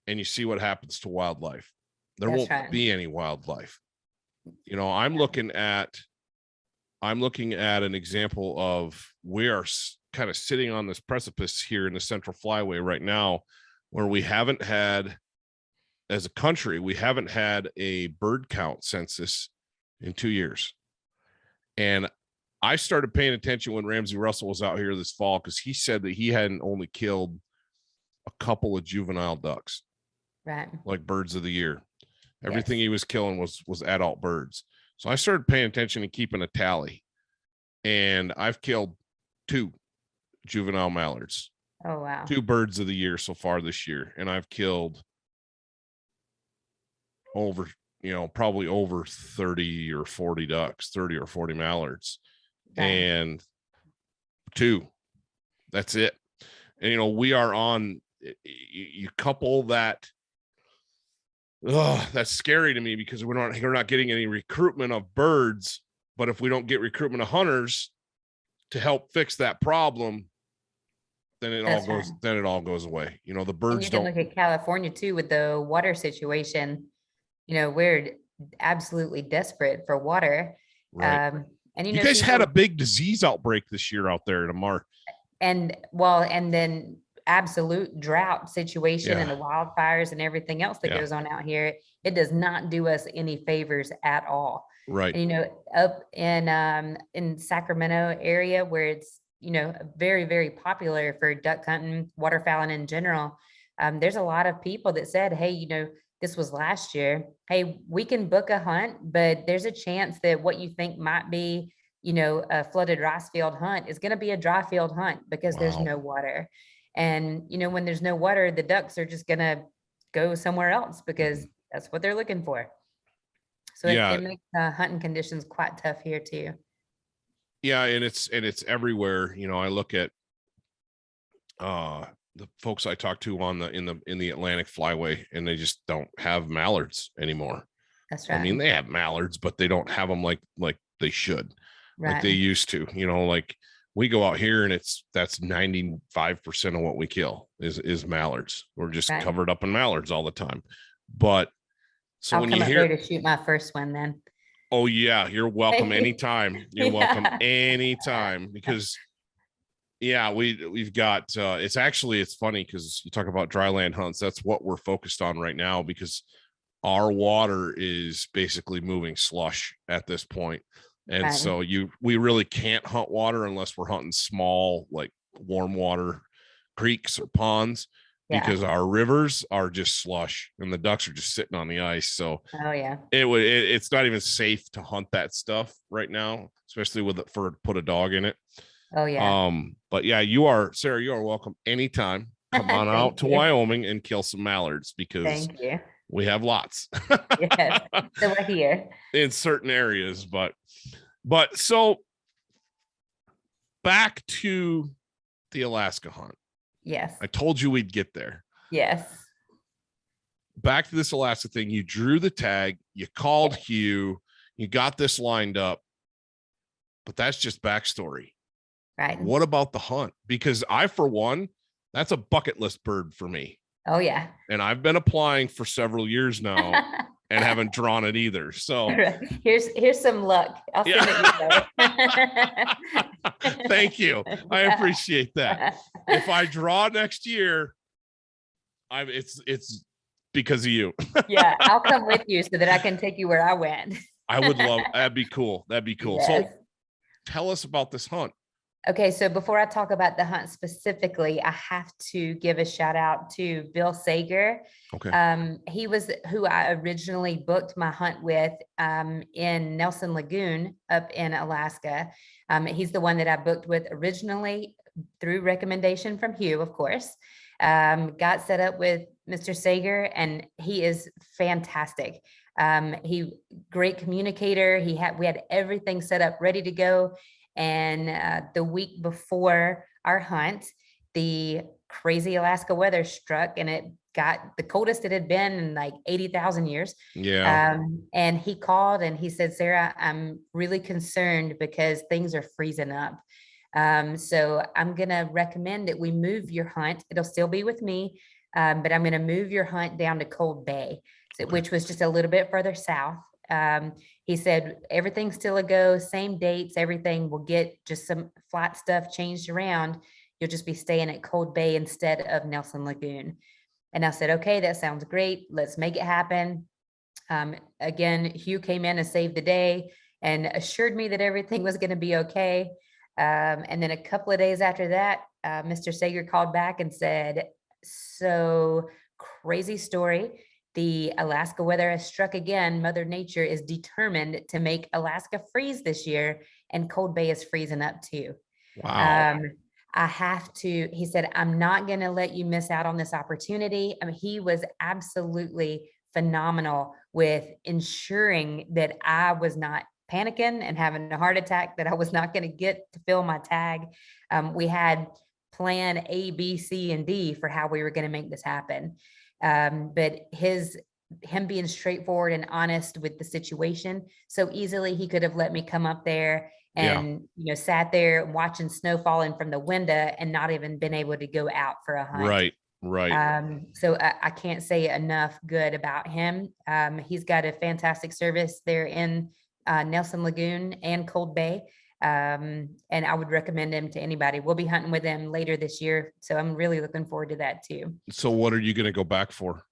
B: and you see what happens to wildlife. There won't be any wildlife. I'm looking at an example of, we are kind of sitting on this precipice here in the Central Flyway right now, where we haven't had, as a country, we haven't had a bird count census in 2 years. And I started paying attention when Ramsey Russell was out here this fall, because he said that he hadn't only killed a couple of juvenile ducks,
C: right,
B: like birds of the year. Everything he was killing was adult birds. So I started paying attention and keeping a tally, and I've killed 2 juvenile mallards.
C: Oh, wow.
B: 2 birds of the year so far this year. And I've killed probably over 30 or 40 ducks, 30 or 40 mallards, and 2. That's it. And, we are on, you couple that. That's scary to me, because we're not getting any recruitment of birds. But if we don't get recruitment of hunters to help fix that problem, then it
C: That's
B: all goes,
C: right.
B: then it all goes away. You know, the
C: And
B: birds
C: you can
B: don't.
C: look at California too with the water situation. We're absolutely desperate for water.
B: Right.
C: And
B: You guys had a
C: people,
B: big disease outbreak this year out there in a March.
C: and then absolute drought situation and
B: Yeah.
C: the wildfires and everything else that
B: Yeah.
C: goes on out here. It does not do us any favors at all.
B: Right.
C: And up in Sacramento area where it's very, very popular for duck hunting, waterfowling in general. There's a lot of people that said, hey, this was last year. Hey, we can book a hunt, but there's a chance that what you think might be, a flooded rice field hunt is going to be a dry field hunt because there's
B: Wow.
C: no water. And, when there's no water, the ducks are just going to go somewhere else because that's what they're looking for. So
B: Yeah.
C: it makes hunting conditions quite tough here too.
B: Yeah. And it's everywhere. I look at the folks I talk to in the Atlantic flyway, and they just don't have mallards anymore.
C: That's right.
B: I mean, they have mallards, but they don't have them like they should, like they
C: Right.
B: used to. Like we go out here and that's 95% of what we kill is mallards. We're just
C: Right.
B: covered up in mallards all the time. But so
C: I'll
B: when
C: come
B: you
C: up
B: hear,
C: there to shoot my first one then.
B: oh yeah, you're welcome anytime. You're welcome
C: Yeah.
B: anytime, because yeah, we've got it's funny because you talk about dry land hunts. That's what we're focused on right now, because our water is basically moving slush at this point. And
C: Right.
B: so we really can't hunt water unless we're hunting small, like warm water creeks or ponds,
C: Yeah.
B: because our rivers are just slush and the ducks are just sitting on the ice. So
C: Oh yeah.
B: it's not even safe to hunt that stuff right now, especially for put a dog in it.
C: Oh yeah.
B: But yeah, Sarah, you are welcome anytime. Come on out
C: Thank
B: to
C: you.
B: Wyoming and kill some mallards, because
C: Thank you.
B: we have lots.
C: Yes. So we're here.
B: In certain areas, but so back to the Alaska hunt.
C: Yes.
B: I told you we'd get there.
C: Yes.
B: Back to this Alaska thing. You drew the tag, you called Hugh, you got this lined up, but that's just backstory.
C: Right.
B: What about the hunt? Because I, for one, that's a bucket list bird for me.
C: Oh yeah.
B: And I've been applying for several years now and haven't drawn it either. So
C: here's some luck. I'll send it your way.
B: Thank you. I appreciate that. If I draw next year, it's because of you.
C: Yeah, I'll come with you so that I can take you where I went.
B: I would love, that'd be cool. That'd be cool.
C: Yes.
B: So tell us about this hunt.
C: Okay, so before I talk about the hunt specifically, I have to give a shout out to Bill Sager.
B: Okay.
C: He was who I originally booked my hunt with in Nelson Lagoon up in Alaska. He's the one that I booked with originally through recommendation from Hugh, of course. Got set up with Mr. Sager, and he is fantastic. He great communicator. We had everything set up, ready to go. And the week before our hunt, the crazy Alaska weather struck, and it got the coldest it had been in like 80,000 years.
B: Yeah.
C: And he called and he said, Sarah, I'm really concerned because things are freezing up. So I'm going to recommend that we move your hunt. It'll still be with me, but I'm going to move your hunt down to Cold Bay, which was just a little bit further south. He said, everything's still a go, same dates, everything. Will get just some flight stuff changed around. You'll just be staying at Cold Bay instead of Nelson Lagoon. And I said, okay, that sounds great. Let's make it happen. Again, Hugh came in and saved the day and assured me that everything was going to be okay. And then a couple of days after that, Mr. Sager called back and said, so crazy story. The Alaska weather has struck again. Mother Nature is determined to make Alaska freeze this year, and Cold Bay is freezing up too.
B: Wow.
C: I have to, he said, I'm not going to let you miss out on this opportunity. I mean, he was absolutely phenomenal with ensuring that I was not panicking and having a heart attack, that I was not going to get to fill my tag. We had plan A, B, C, and D for how we were going to make this happen. But his him being straightforward and honest with the situation. So easily he could have let me come up there and, sat there watching snow falling from the window and not even been able to go out for a hunt.
B: Right.
C: So I can't say enough good about him. He's got a fantastic service there in Nelson Lagoon and Cold Bay. And I would recommend him to anybody. We'll be hunting with him later this year. So I'm really looking forward to that too.
B: So what are you going to go back for?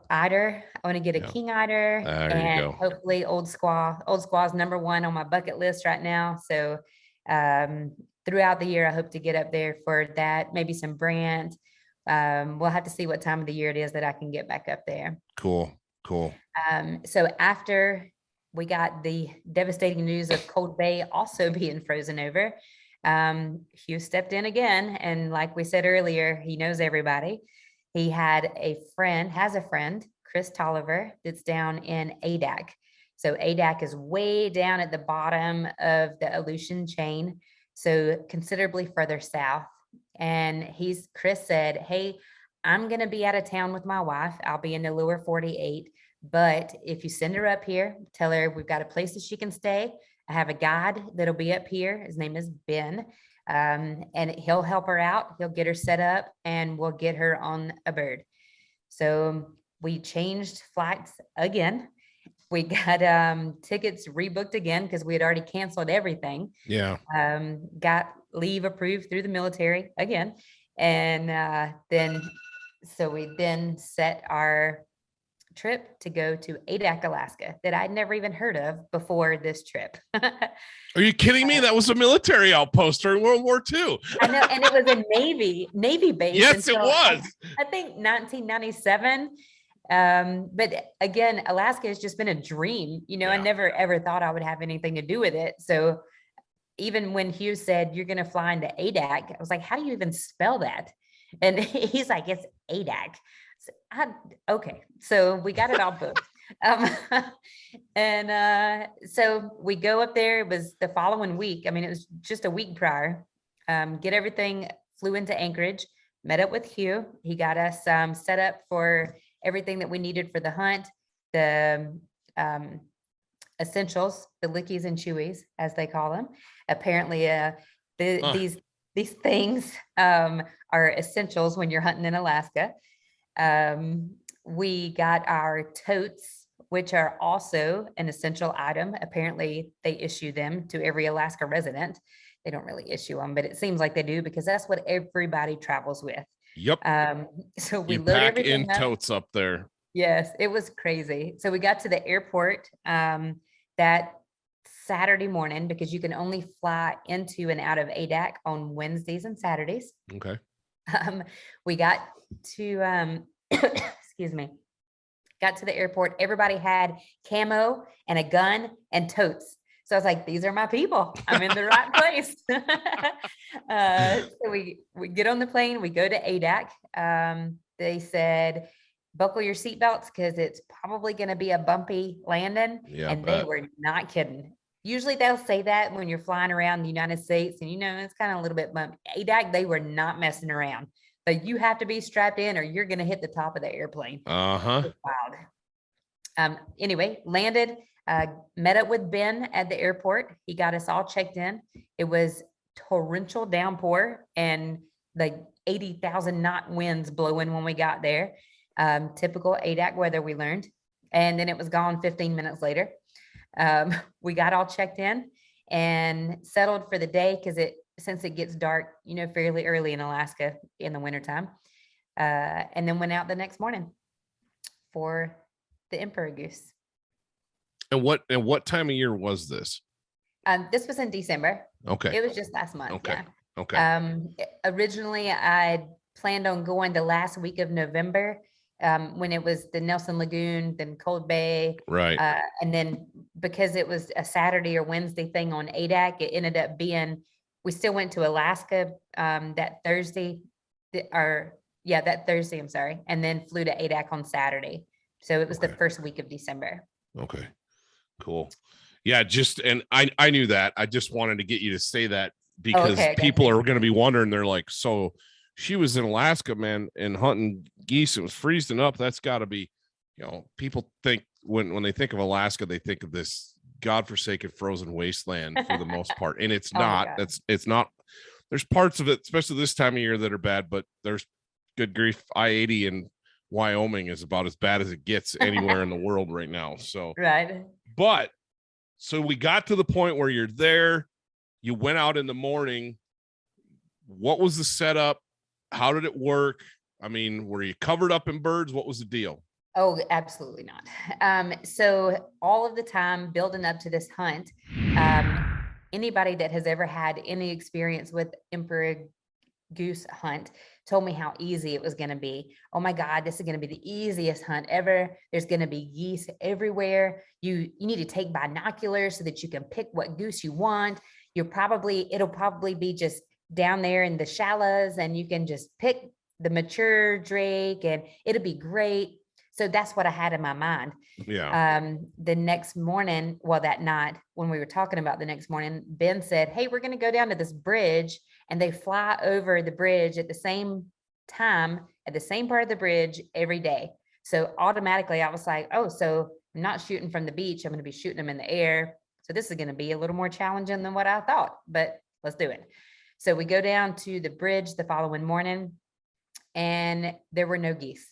C: Eider. I want to get a king eider, and hopefully old squaw. Old squaw is number one on my bucket list right now. So throughout the year, I hope to get up there for that. Maybe some brant. We'll have to see what time of the year it is that I can get back up there.
B: Cool.
C: So after we got the devastating news of Cold Bay also being frozen over, Hugh stepped in again, and like we said earlier, he knows everybody. He has a friend, Chris Tolliver, that's down in ADAC. So ADAC is way down at the bottom of the Aleutian chain, so considerably further south. And Chris said, hey, I'm going to be out of town with my wife. I'll be in the lower 48. But if you send her up here, tell her we've got a place that she can stay. I have a guide that'll be up here. His name is Ben. And he'll help her out. He'll get her set up and we'll get her on a bird. So we changed flights again. We got tickets rebooked again because we had already canceled everything.
B: Yeah.
C: Got leave approved through the military again. And so we then set our trip to go to ADAC, Alaska, that I'd never even heard of before this trip.
B: Are you kidding me? That was a military outpost during World War II.
C: I know, and it was a Navy base.
B: Yes, it was.
C: I think 1997. But again, Alaska has just been a dream. I never ever thought I would have anything to do with it. So even when Hugh said you're going to fly into ADAC, I was like, how do you even spell that? And he's like, it's ADAC. Okay, so we got it all booked. So we go up there. It was the following week. I mean, it was just a week prior. Get everything, flew into Anchorage, met up with Hugh. He got us set up for everything that we needed for the hunt, the essentials, the lickies and chewies, as they call them. Apparently, these things are essentials when you're hunting in Alaska. We got our totes, which are also an essential item. Apparently they issue them to every Alaska resident. They don't really issue them, but it seems like they do because that's what everybody travels with.
B: Yep.
C: So we
B: you
C: load
B: pack
C: everything
B: in
C: up.
B: totes up there.
C: Yes, it was crazy. So we got to the airport that Saturday morning because you can only fly into and out of ADAC on Wednesdays and Saturdays.
B: Okay.
C: We got to excuse me, got to the airport. Everybody had camo and a gun and totes. So I was like, these are my people. I'm in the right place. So we get on the plane, we go to ADAC. They said, buckle your seatbelts because it's probably going to be a bumpy landing.
B: Yeah,
C: and they were not kidding. Usually they'll say that when you're flying around the United States and, it's kind of a little bit bumpy. ADAC, they were not messing around. But you have to be strapped in or you're going to hit the top of the airplane.
B: Uh-huh.
C: Wild. Anyway, landed, met up with Ben at the airport. He got us all checked in. It was torrential downpour and like 80,000 knot winds blowing when we got there. Typical ADAC weather, we learned. And then it was gone 15 minutes later. We got all checked in and settled for the day because since it gets dark, fairly early in Alaska in the wintertime. And then went out the next morning for the Emperor Goose.
B: And what time of year was this?
C: This was in December.
B: Okay.
C: It was just last month.
B: Okay.
C: Yeah.
B: Okay.
C: Originally I planned on going the last week of November, when it was the Nelson Lagoon, then Cold Bay.
B: Right.
C: And then because it was a Saturday or Wednesday thing on ADAC, it ended up being, we still went to Alaska that Thursday, that Thursday, I'm sorry, and then flew to ADAC on Saturday. So it was the first week of December.
B: Okay, cool. Yeah, and I knew that. I just wanted to get you to say that because people are going to be wondering. They're like, so she was in Alaska, man, and hunting geese. It was freezing up. That's got to be, people think when they think of Alaska, they think of this godforsaken frozen wasteland for the most part, and it's not. It's not. There's parts of it, especially this time of year, that are bad, but there's, good grief, I-80 in Wyoming is about as bad as it gets anywhere in the world right now. So
C: right.
B: But so we got to the point where you're there. You went out in the morning. What was the setup? How did it work? I mean, were you covered up in birds? What was the deal?
C: Oh, absolutely not. So all of the time building up to this hunt, anybody that has ever had any experience with Emperor Goose hunt told me how easy it was going to be. Oh my God, this is going to be the easiest hunt ever. There's going to be geese everywhere. You need to take binoculars so that you can pick what goose you want. It'll probably be just down there in the shallows, and you can just pick the mature drake, and it'll be great. So that's what I had in my mind.
B: Yeah.
C: The next morning, well, that night when we were talking about the next morning, Ben said, hey, we're going to go down to this bridge, and they fly over the bridge at the same time, at the same part of the bridge every day. So automatically I was like, oh, so I'm not shooting from the beach. I'm going to be shooting them in the air. So this is going to be a little more challenging than what I thought, but let's do it. So we go down to the bridge the following morning, and there were no geese.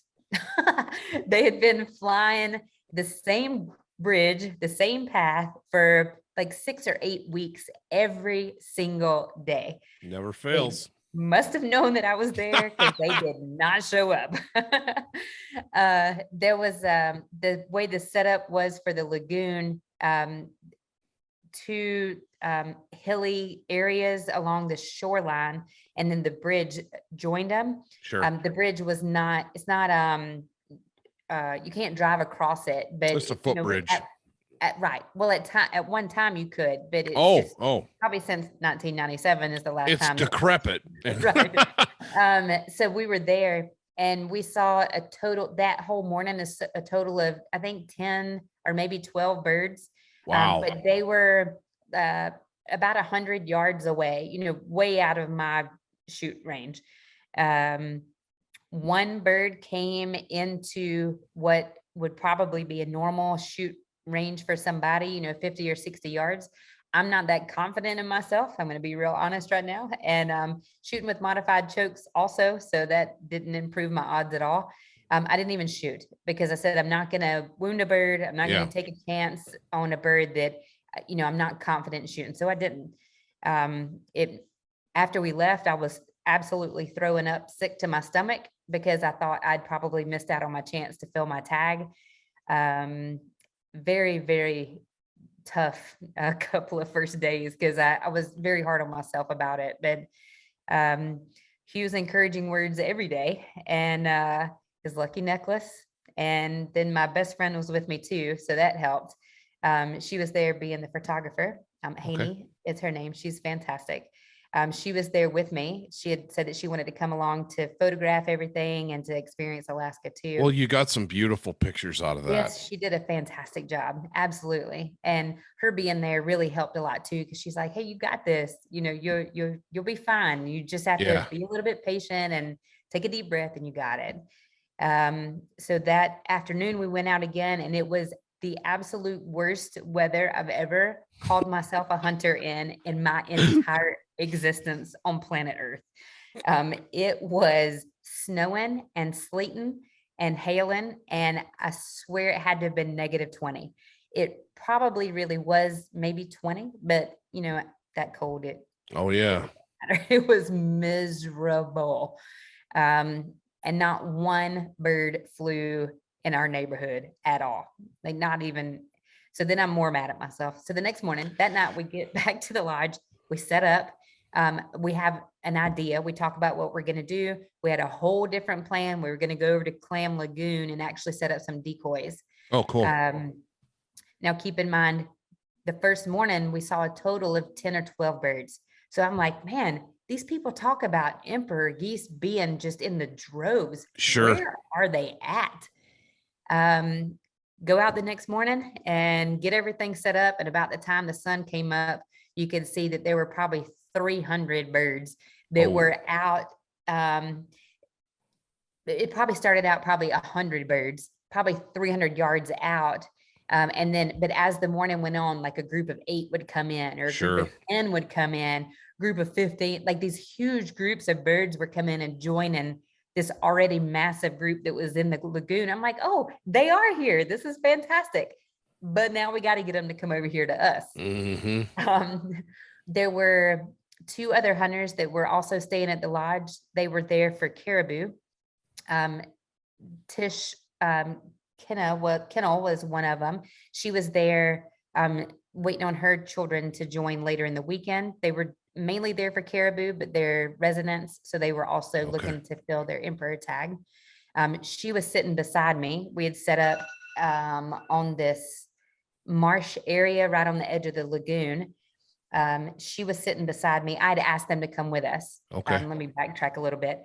C: They had been flying the same bridge, the same path for like 6 or 8 weeks every single day.
B: Never fails.
C: They must have known that I was there, because they did not show up. There was the way the setup was for the lagoon, two hilly areas along the shoreline, and then the bridge joined them.
B: Sure.
C: The bridge was not, it's not, you can't drive across it, but
B: it's a footbridge.
C: Right. Well, at one time you could, but it's probably since 1997 is the last time.
B: It's decrepit.
C: Right. So we were there, and we saw that whole morning is a total of, I think, 10 or maybe 12 birds.
B: Wow.
C: But they were about 100 yards away, way out of my shoot range. One bird came into what would probably be a normal shoot range for somebody, 50 or 60 yards. I'm not that confident in myself. I'm going to be real honest right now. And shooting with modified chokes also. So that didn't improve my odds at all. I didn't even shoot, because I said, I'm not going to wound a bird. I'm not going to take a chance on a bird that, I'm not confident in shooting. So I didn't. After we left, I was absolutely throwing up, sick to my stomach, because I thought I'd probably missed out on my chance to fill my tag. Very, very tough a couple of first days, because I was very hard on myself about it. But Hugh's encouraging words every day, and his lucky necklace. And then my best friend was with me too, so that helped. She was there being the photographer. Heady is her name. She's fantastic. She was there with me. She had said that she wanted to come along to photograph everything and to experience Alaska too.
B: Well, you got some beautiful pictures out of that.
C: Yes, she did a fantastic job. Absolutely. And her being there really helped a lot too, because she's like, hey, you got this, you'll be fine. You just have to be a little bit patient and take a deep breath, and you got it. So that afternoon we went out again, and it was the absolute worst weather I've ever called myself a hunter in my entire existence on planet Earth. It was snowing and sleeting and hailing, and I swear it had to have been -20. It probably really was maybe 20, but that cold, it was miserable. And not one bird flew in our neighborhood at all. Like, not even. So then I'm more mad at myself. So the next morning, that night, we get back to the lodge, we set up, we have an idea. We talk about what we're going to do. We had a whole different plan. We were going to go over to Clam Lagoon and actually set up some decoys.
B: Oh, cool.
C: Now keep in mind, the first morning we saw a total of 10 or 12 birds. So I'm like, man, these people talk about emperor geese being just in the droves.
B: Sure.
C: Where are they at? Go out the next morning and get everything set up. And about the time the sun came up, you could see that there were probably 300 birds that were out it probably started out probably 100 birds, probably 300 yards out. And then, but as the morning went on, like a group of 8 would come in, or a group of 10 would come in, group of 15, like these huge groups of birds were coming and joining this already massive group that was in the lagoon. I'm like, oh, they are here. This is fantastic. But now we got to get them to come over here to us. There were 2 other hunters that were also staying at the lodge. They were there for caribou. Tish Kennel was one of them. She was there waiting on her children to join later in the weekend. They were mainly there for caribou, but they're residents, so they were also looking to fill their emperor tag. She was sitting beside me. We had set up on this marsh area right on the edge of the lagoon. She was sitting beside me. I'd asked them to come with us. Let me backtrack a little bit.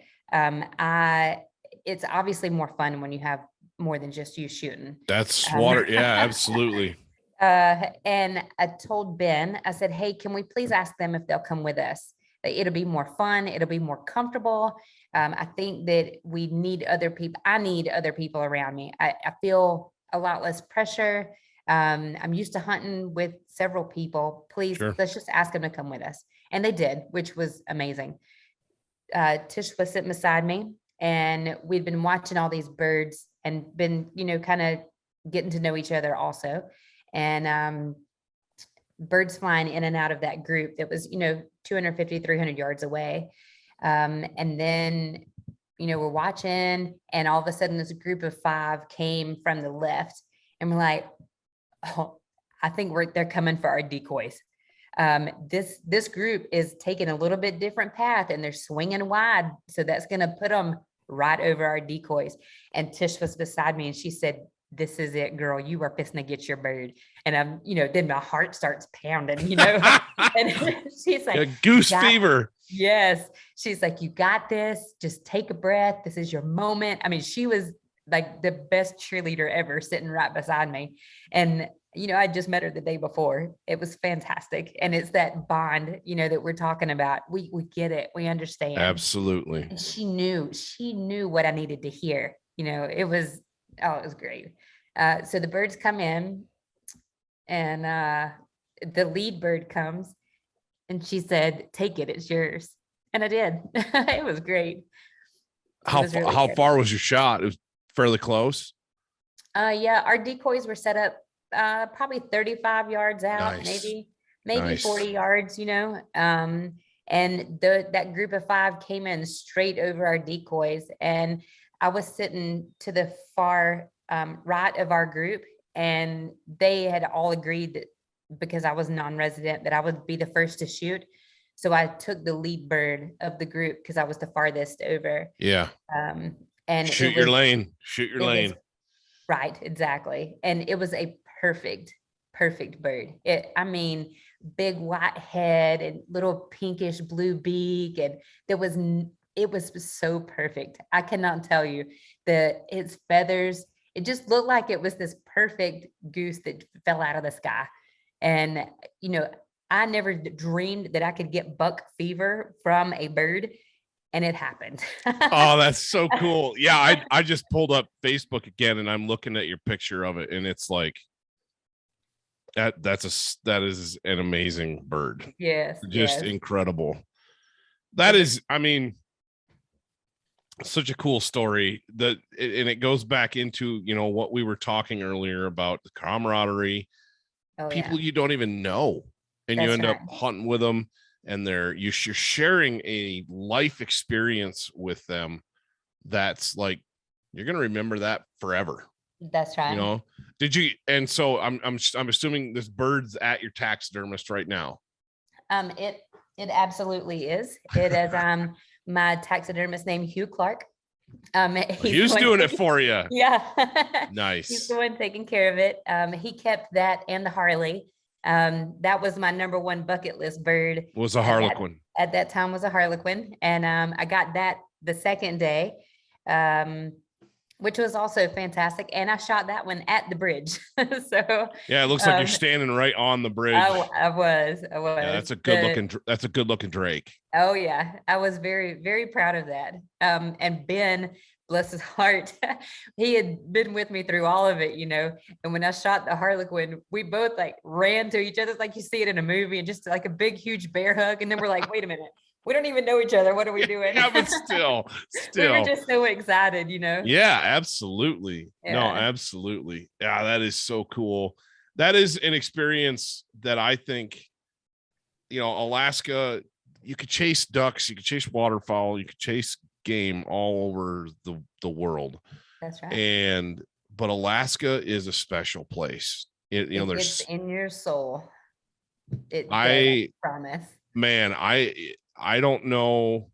C: It's obviously more fun when you have more than just you shooting.
B: That's water. Yeah, absolutely.
C: And I told Ben, I said, hey, can we please ask them if they'll come with us? It'll be more fun. It'll be more comfortable. I think that we need other people. I need other people around me. I feel a lot less pressure. I'm used to hunting with several people. Please, let's just ask them to come with us. And they did, which was amazing. Tish was sitting beside me, and we'd been watching all these birds and been, kind of getting to know each other also. And birds flying in and out of that group that was, 250, 300 yards away. And then, we're watching, and all of a sudden this group of 5 came from the left, and we're like, oh, I think they're coming for our decoys. This group is taking a little bit different path, and they're swinging wide. So that's going to put them right over our decoys. And Tish was beside me, and she said, this is it, girl. You are fixing to get your bird. And I'm, then my heart starts pounding, and she's like,
B: goose fever.
C: Yes. She's like, you got this. Just take a breath. This is your moment. I mean, she was like the best cheerleader ever, sitting right beside me. And, I just met her the day before. It was fantastic. And it's that bond, that we're talking about. We get it. We understand.
B: Absolutely.
C: And she knew what I needed to hear. It was great. So the birds come in, and the lead bird comes, and she said, take it, it's yours. And I did. It was great.
B: How far was your shot? It was fairly close.
C: Yeah, our decoys were set up probably 35 yards out, maybe nice. 40 yards, and that group of 5 came in straight over our decoys, and I was sitting to the far right of our group, and they had all agreed that because I was non-resident that I would be the first to shoot. So I took the lead bird of the group because I was the farthest over.
B: Yeah.
C: And
B: shoot your lane.
C: Right, exactly. And it was a perfect bird. Big white head and little pinkish blue beak, and it was so perfect. I cannot tell you its feathers. It just looked like it was this perfect goose that fell out of the sky. And, I never dreamed that I could get buck fever from a bird, and it happened.
B: Oh, that's so cool. Yeah. I just pulled up Facebook again, and I'm looking at your picture of it, and it's like, that is an amazing bird.
C: Yes.
B: Just incredible. That is, such a cool story and it goes back into, what we were talking earlier about, the camaraderie, people you don't even know, and that's you end up hunting with them, and you're sharing a life experience with them. That's like, you're going to remember that forever.
C: That's right.
B: Did you? And so I'm assuming this bird's at your taxidermist right now.
C: It absolutely is. It is my taxidermist named Hugh Clark.
B: He's doing it for you.
C: Yeah.
B: Nice.
C: He's the one taking care of it. He kept that and the Harley. That was my number 1 bucket list bird.
B: Was a harlequin.
C: At that time was a harlequin. And I got that the second day, which was also fantastic. And I shot that one at the bridge. So
B: yeah, it looks like you're standing right on the bridge.
C: I was.
B: Yeah, that's a good looking Drake.
C: Oh yeah, I was very, very proud of that. And Ben, bless his heart, he had been with me through all of it, And when I shot the Harlequin, we both like ran to each other, like you see it in a movie, and just like a big, huge bear hug. And then we're like, wait a minute, we don't even know each other. What are we doing?
B: Yeah, but
C: We were
B: still.
C: just so excited,
B: Yeah, absolutely. No,
C: Yeah.
B: absolutely. Yeah, that is so cool. That is an experience that I think, Alaska, you could chase ducks, you could chase waterfowl, you could chase game all over the world.
C: That's right.
B: But Alaska is a special place.
C: It gets
B: There's
C: in your soul. It does, I
B: I
C: promise.
B: man, I don't know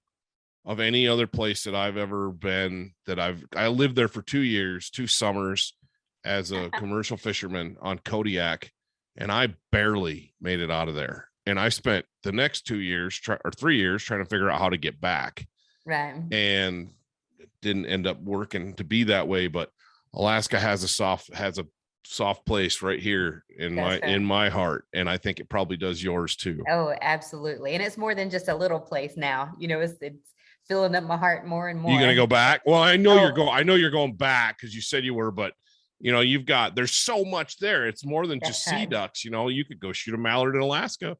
B: of any other place that I've ever been that I lived there for 2 years, 2 summers as a commercial fisherman on Kodiak, and I barely made it out of there. And I spent the next 2 years or 3 years trying to figure out how to get back.
C: Right.
B: And it didn't end up working to be that way, but Alaska has a soft place right here in my heart, and I think it probably does yours too.
C: Oh, absolutely. And it's more than just a little place now. It's filling up my heart more and more.
B: You gonna go back? Well, I know you're going back because you said you were, but there's so much there. It's more than just sea ducks. You could go shoot a mallard in Alaska.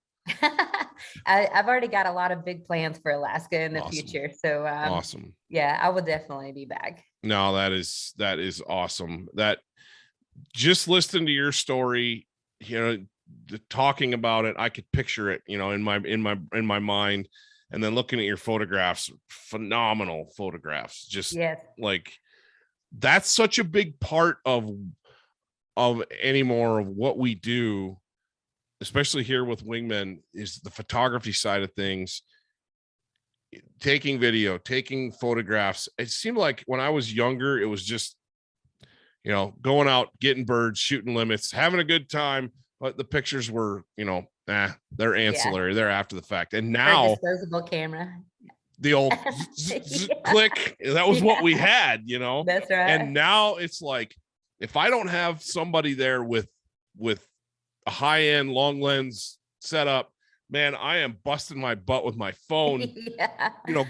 C: I've already got a lot of big plans for Alaska in the future. So
B: awesome.
C: Yeah, I will definitely be back.
B: No, that is awesome. That just listening to your story, talking about it, I could picture it, in my mind. And then looking at your photographs, phenomenal photographs. Just like that's such a big part of anymore of what we do, especially here with Wingmen, is the photography side of things. Taking video, taking photographs. It seemed like when I was younger, it was just, going out, getting birds, shooting limits, having a good time. But the pictures were, they're ancillary. They're after the fact. And now
C: disposable camera,
B: the old click, that was what we had,
C: That's right.
B: And now it's like, if I don't have somebody there with a high-end long lens setup, man, I am busting my butt with my phone,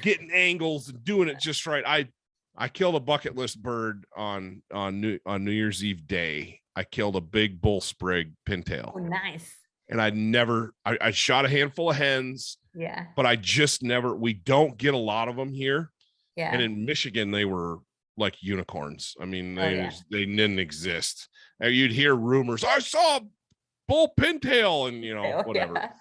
B: getting angles and doing it just right. I killed a bucket list bird on New Year's Eve day. I killed a big bull sprig pintail.
C: Oh, nice.
B: And I shot a handful of hens.
C: Yeah.
B: But we don't get a lot of them here.
C: Yeah.
B: And in Michigan, they were like unicorns. I mean, they didn't exist. And you'd hear rumors, I saw a bull pintail and, whatever. Yeah.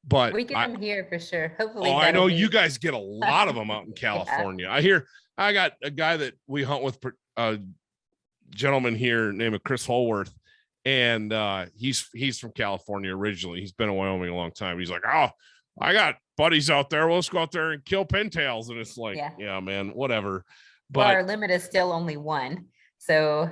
B: But
C: we get them here for sure. Hopefully.
B: I know you guys get a lot of them out in California. I got a guy that we hunt with, a gentleman here named Chris Holworth, and he's from California originally. He's been in Wyoming a long time. He's like, oh, I got buddies out there. Let's go out there and kill pintails. And it's like, yeah man, whatever. But
C: our limit is still only 1. So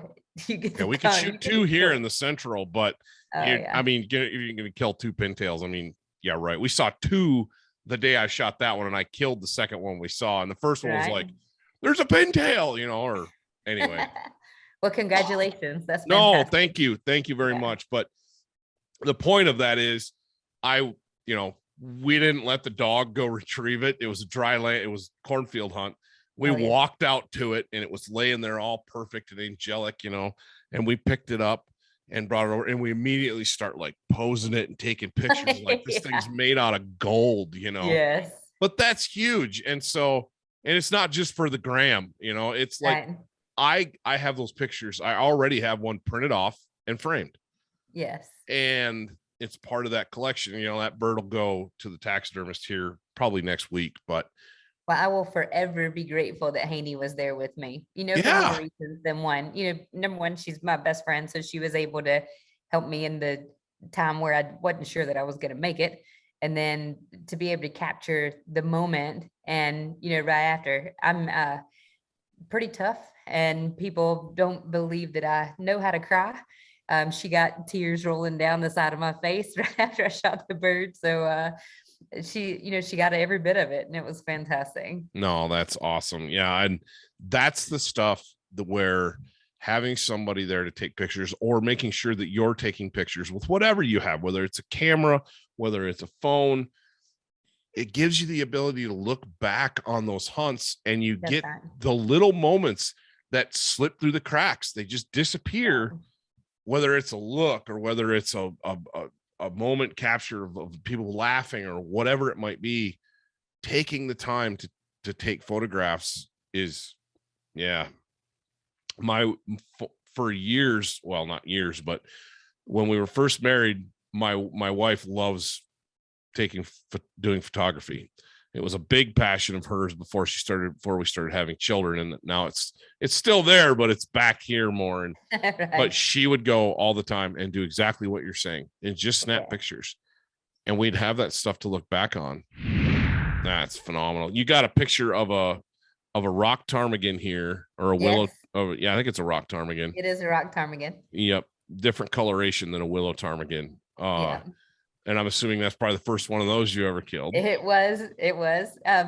B: we can shoot 2 here in the central, but I mean, you're going to kill 2 pintails. I mean, yeah, right. We saw 2 the day I shot that one, and I killed the second one we saw. And the first one was like, there's a pintail, or anyway.
C: Well, congratulations. That's fantastic.
B: No, thank you. Thank you very much. But the point of that is we didn't let the dog go retrieve it. It was a dry land. It was cornfield hunt. We walked out to it, and it was laying there all perfect and angelic, and we picked it up and brought it over, and we immediately start like posing it and taking pictures like this thing's made out of gold,
C: Yes.
B: But that's huge. And so, and it's not just for the gram, it's like, I have those pictures. I already have one printed off and framed.
C: Yes.
B: And it's part of that collection. That bird will go to the taxidermist here probably next week, but
C: well, I will forever be grateful that Haney was there with me, for more reasons than one. Number one, she's my best friend, so she was able to help me in the time where I wasn't sure that I was going to make it. And then to be able to capture the moment and, right after, I'm pretty tough and people don't believe that I know how to cry. She got tears rolling down the side of my face right after I shot the bird. So she got every bit of it, and it was fantastic.
B: No, that's awesome. Yeah. And that's the stuff where having somebody there to take pictures, or making sure that you're taking pictures with whatever you have, whether it's a camera, whether it's a phone, it gives you the ability to look back on those hunts, and you
C: That's
B: get
C: right.
B: the little moments that slip through the cracks. They just disappear, whether it's a look or whether it's a moment capture of people laughing or whatever it might be. Taking the time to take photographs is, for years, well, not years, but when we were first married, my wife loves doing photography. It was a big passion of hers before we started having children, and now it's still there, but it's back here more. And
C: Right.
B: but she would go all the time and do exactly what you're saying and just snap pictures, and we'd have that stuff to look back on. That's phenomenal. You got a picture of a rock ptarmigan here, or a willow. Oh, yeah, I think it's a rock ptarmigan.
C: It is a rock ptarmigan.
B: Yep, different coloration than a willow ptarmigan. And I'm assuming that's probably the first one of those you ever killed.
C: It was.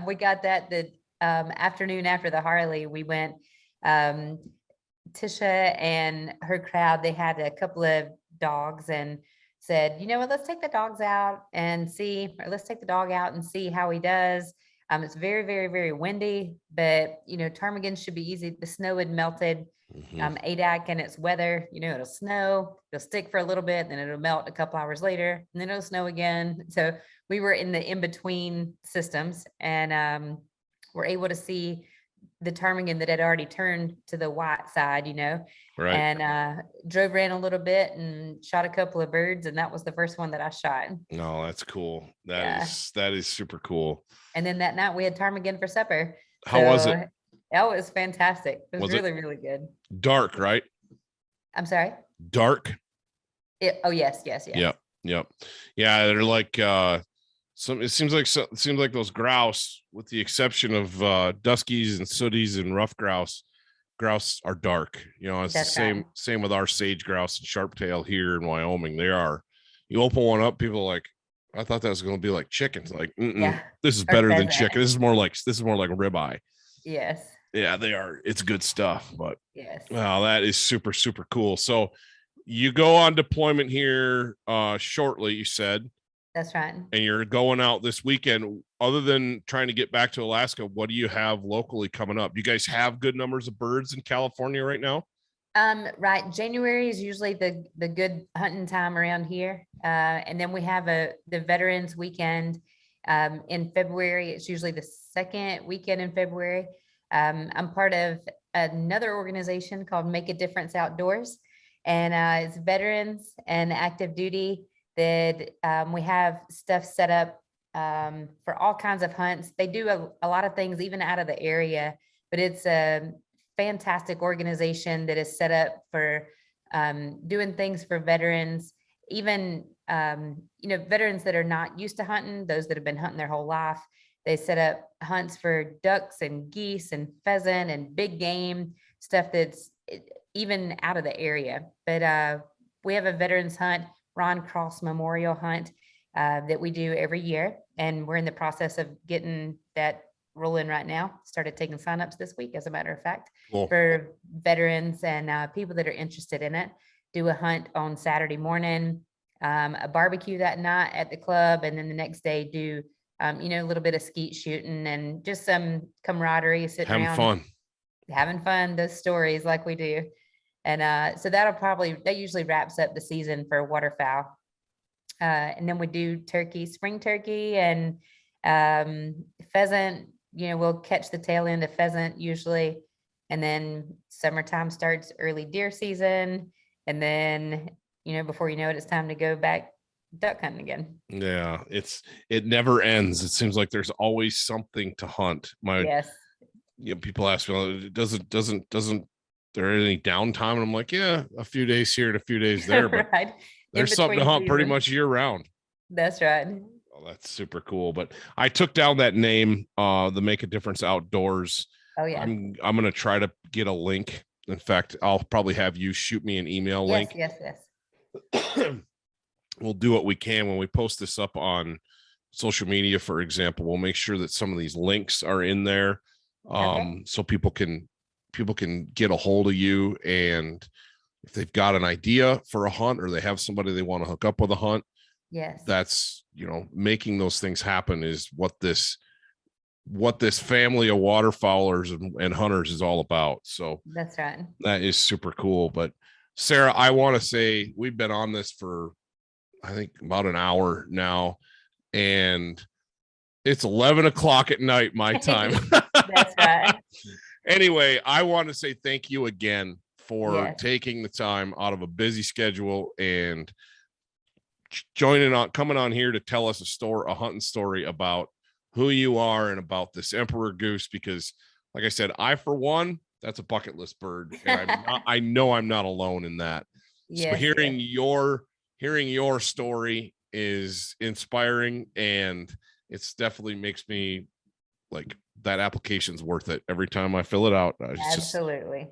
C: We got that the afternoon after the Harley. We went. Tisha and her crowd, they had a couple of dogs and said, you know what, let's take the dogs out and see, or let's take the dog out and see how he does. It's very, very, very windy, but ptarmigan should be easy. The snow had melted. ADAC and its weather, it'll snow, it'll stick for a little bit, then it'll melt a couple hours later, and then it'll snow again. So we were in the in-between systems, and we're able to see the ptarmigan that had already turned to the white side,
B: right.
C: And drove around a little bit and shot a couple of birds, and that was the first one that I shot.
B: No, that's cool. That is super cool.
C: And then that night we had ptarmigan for supper.
B: How was it?
C: Oh, it was fantastic. It was really, really good.
B: Dark, right?
C: I'm sorry?
B: Dark.
C: Yes.
B: Yep. Yeah, they're like it seems like those grouse, with the exception of duskies and sooties and rough grouse are dark. It's
C: That's
B: the same with our sage grouse and sharptail here in Wyoming. They are. You open one up, people are like, I thought that was going to be like chickens. Like, this is better than chicken. This is more like ribeye.
C: Yes.
B: Yeah, they are. It's good stuff. But
C: yes.
B: Wow, that is super, super cool. So you go on deployment here shortly, you said.
C: That's right.
B: And you're going out this weekend. Other than trying to get back to Alaska, what do you have locally coming up? You guys have good numbers of birds in California right now?
C: Right. January is usually the good hunting time around here. And then we have the Veterans Weekend in February. It's usually the second weekend in February. I'm part of another organization called Make a Difference Outdoors, and it's veterans and active duty that we have stuff set up for all kinds of hunts. They do a lot of things even out of the area, but it's a fantastic organization that is set up for doing things for veterans, even veterans that are not used to hunting, those that have been hunting their whole life. They set up hunts for ducks and geese and pheasant and big game stuff that's even out of the area. But we have a veterans hunt, Ron Cross Memorial Hunt, that we do every year. And we're in the process of getting that rolling right now. Started taking signups this week, as a matter of fact,
B: Cool.
C: For veterans and people that are interested in it. Do a hunt on Saturday morning, a barbecue that night at the club, and then the next day do a little bit of skeet shooting and just some camaraderie, sitting around, having fun, those stories like we do. And so that usually wraps up the season for waterfowl. And then we do spring turkey and pheasant. We'll catch the tail end of pheasant usually. And then summertime starts, early deer season. And then, before you know it, it's time to go back duck hunting again.
B: Yeah, it never ends. It seems like there's always something to hunt.
C: Yes.
B: People ask me, doesn't there any downtime? And I'm like, yeah, a few days here and a few days there, but
C: right.
B: There's something to hunt pretty much year round.
C: That's right.
B: Oh, that's super cool. But I took down that name, the Make a Difference Outdoors.
C: Oh yeah.
B: I'm going to try to get a link. In fact, I'll probably have you shoot me an email link.
C: Yes.
B: We'll do what we can when we post this up on social media, for example. We'll make sure that some of these links are in there, so people can get a hold of you, and if they've got an idea for a hunt or they have somebody they want to hook up with a hunt,
C: Yes.
B: That's, making those things happen is what this family of waterfowlers and hunters is all about. So
C: That's right.
B: that is super cool. But Sara, I want to say we've been on this for, I think, about an hour now, and it's 11 o'clock at night, my time.
C: That's right.
B: Anyway, I want to say thank you again for
C: Yes.
B: taking the time out of a busy schedule and coming on here to tell us a hunting story about who you are and about this Emperor Goose, because like I said, for one, that's a bucket list bird. And I know I'm not alone in that.
C: Yes,
B: so hearing your story is inspiring, and it's definitely makes me like that application's worth it every time I fill it out.
C: Absolutely.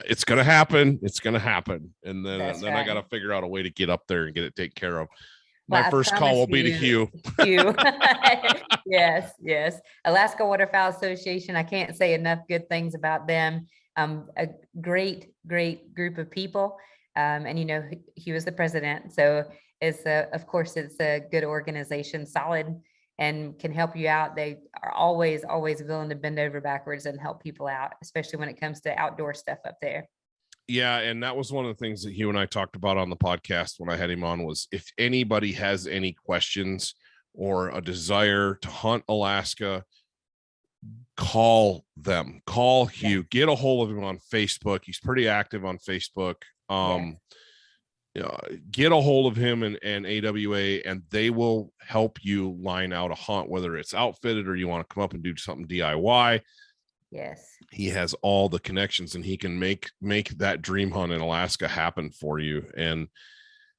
B: It's going to happen. It's going to happen. And then
C: Right.
B: I got to figure out a way to get up there and get it taken care of.
C: Well,
B: My first call will be to Hugh.
C: Hugh. Yes. Alaska Waterfowl Association. I can't say enough good things about them. A great group of people. And Hugh is the president. So of course, it's a good organization, solid, and can help you out. They are always willing to bend over backwards and help people out, especially when it comes to outdoor stuff up there.
B: Yeah, and that was one of the things that Hugh and I talked about on the podcast when I had him on, was if anybody has any questions or a desire to hunt Alaska, call them. Call Hugh. Get a hold of him on Facebook. He's pretty active on Facebook. Get a hold of him and AWA, and they will help you line out a hunt, whether it's outfitted or you want to come up and do something DIY.
C: Yes.
B: He has all the connections, and he can make that dream hunt in Alaska happen for you. And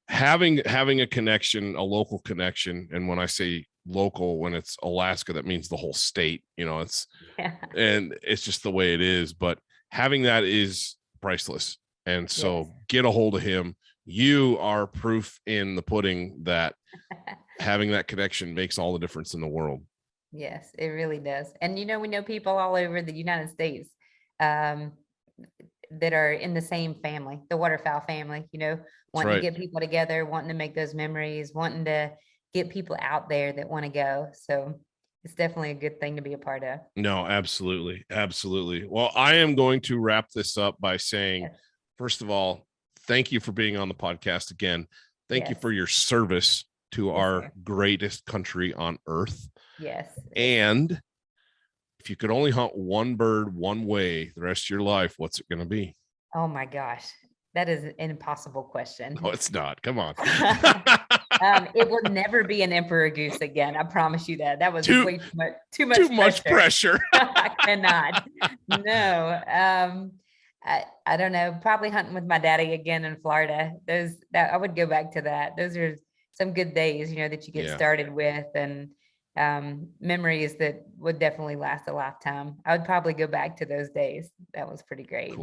B: having a connection, a local connection, and when I say local, when it's Alaska, that means the whole state, and it's just the way it is. But having that is priceless. And so get a hold of him. You are proof in the pudding that having that connection makes all the difference in the world.
C: Yes, it really does. And, we know people all over the United States that are in the same family, the waterfowl family, wanting to get people together, wanting to make those memories, wanting to get people out there that want to go. So it's definitely a good thing to be a part of.
B: No, absolutely. Absolutely. Well, I am going to wrap this up by saying, first of all, thank you for being on the podcast again. Thank you for your service to our greatest country on earth.
C: Yes.
B: And if you could only hunt one bird one way the rest of your life, what's it going to be?
C: Oh my gosh. That is an impossible question.
B: No, it's not. Come on.
C: It will never be an Emperor Goose again. I promise you that. That was way too much pressure. I cannot. No. I don't know. Probably hunting with my daddy again in Florida. I would go back to that. Those are some good days, that you get started with, and memories that would definitely last a lifetime. I would probably go back to those days. That was pretty great.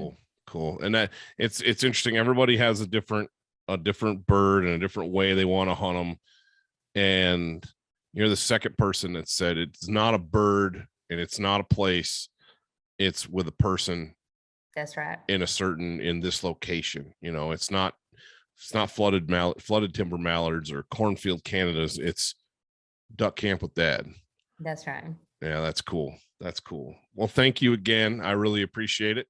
B: Cool. And that it's interesting. Everybody has a different bird and a different way they want to hunt them. And you're the second person that said it's not a bird and it's not a place. It's with a person.
C: That's right.
B: In this location, it's not flooded timber mallards or cornfield Canadas. It's duck camp with dad.
C: That's right.
B: Yeah, that's cool. Well, thank you again. I really appreciate it.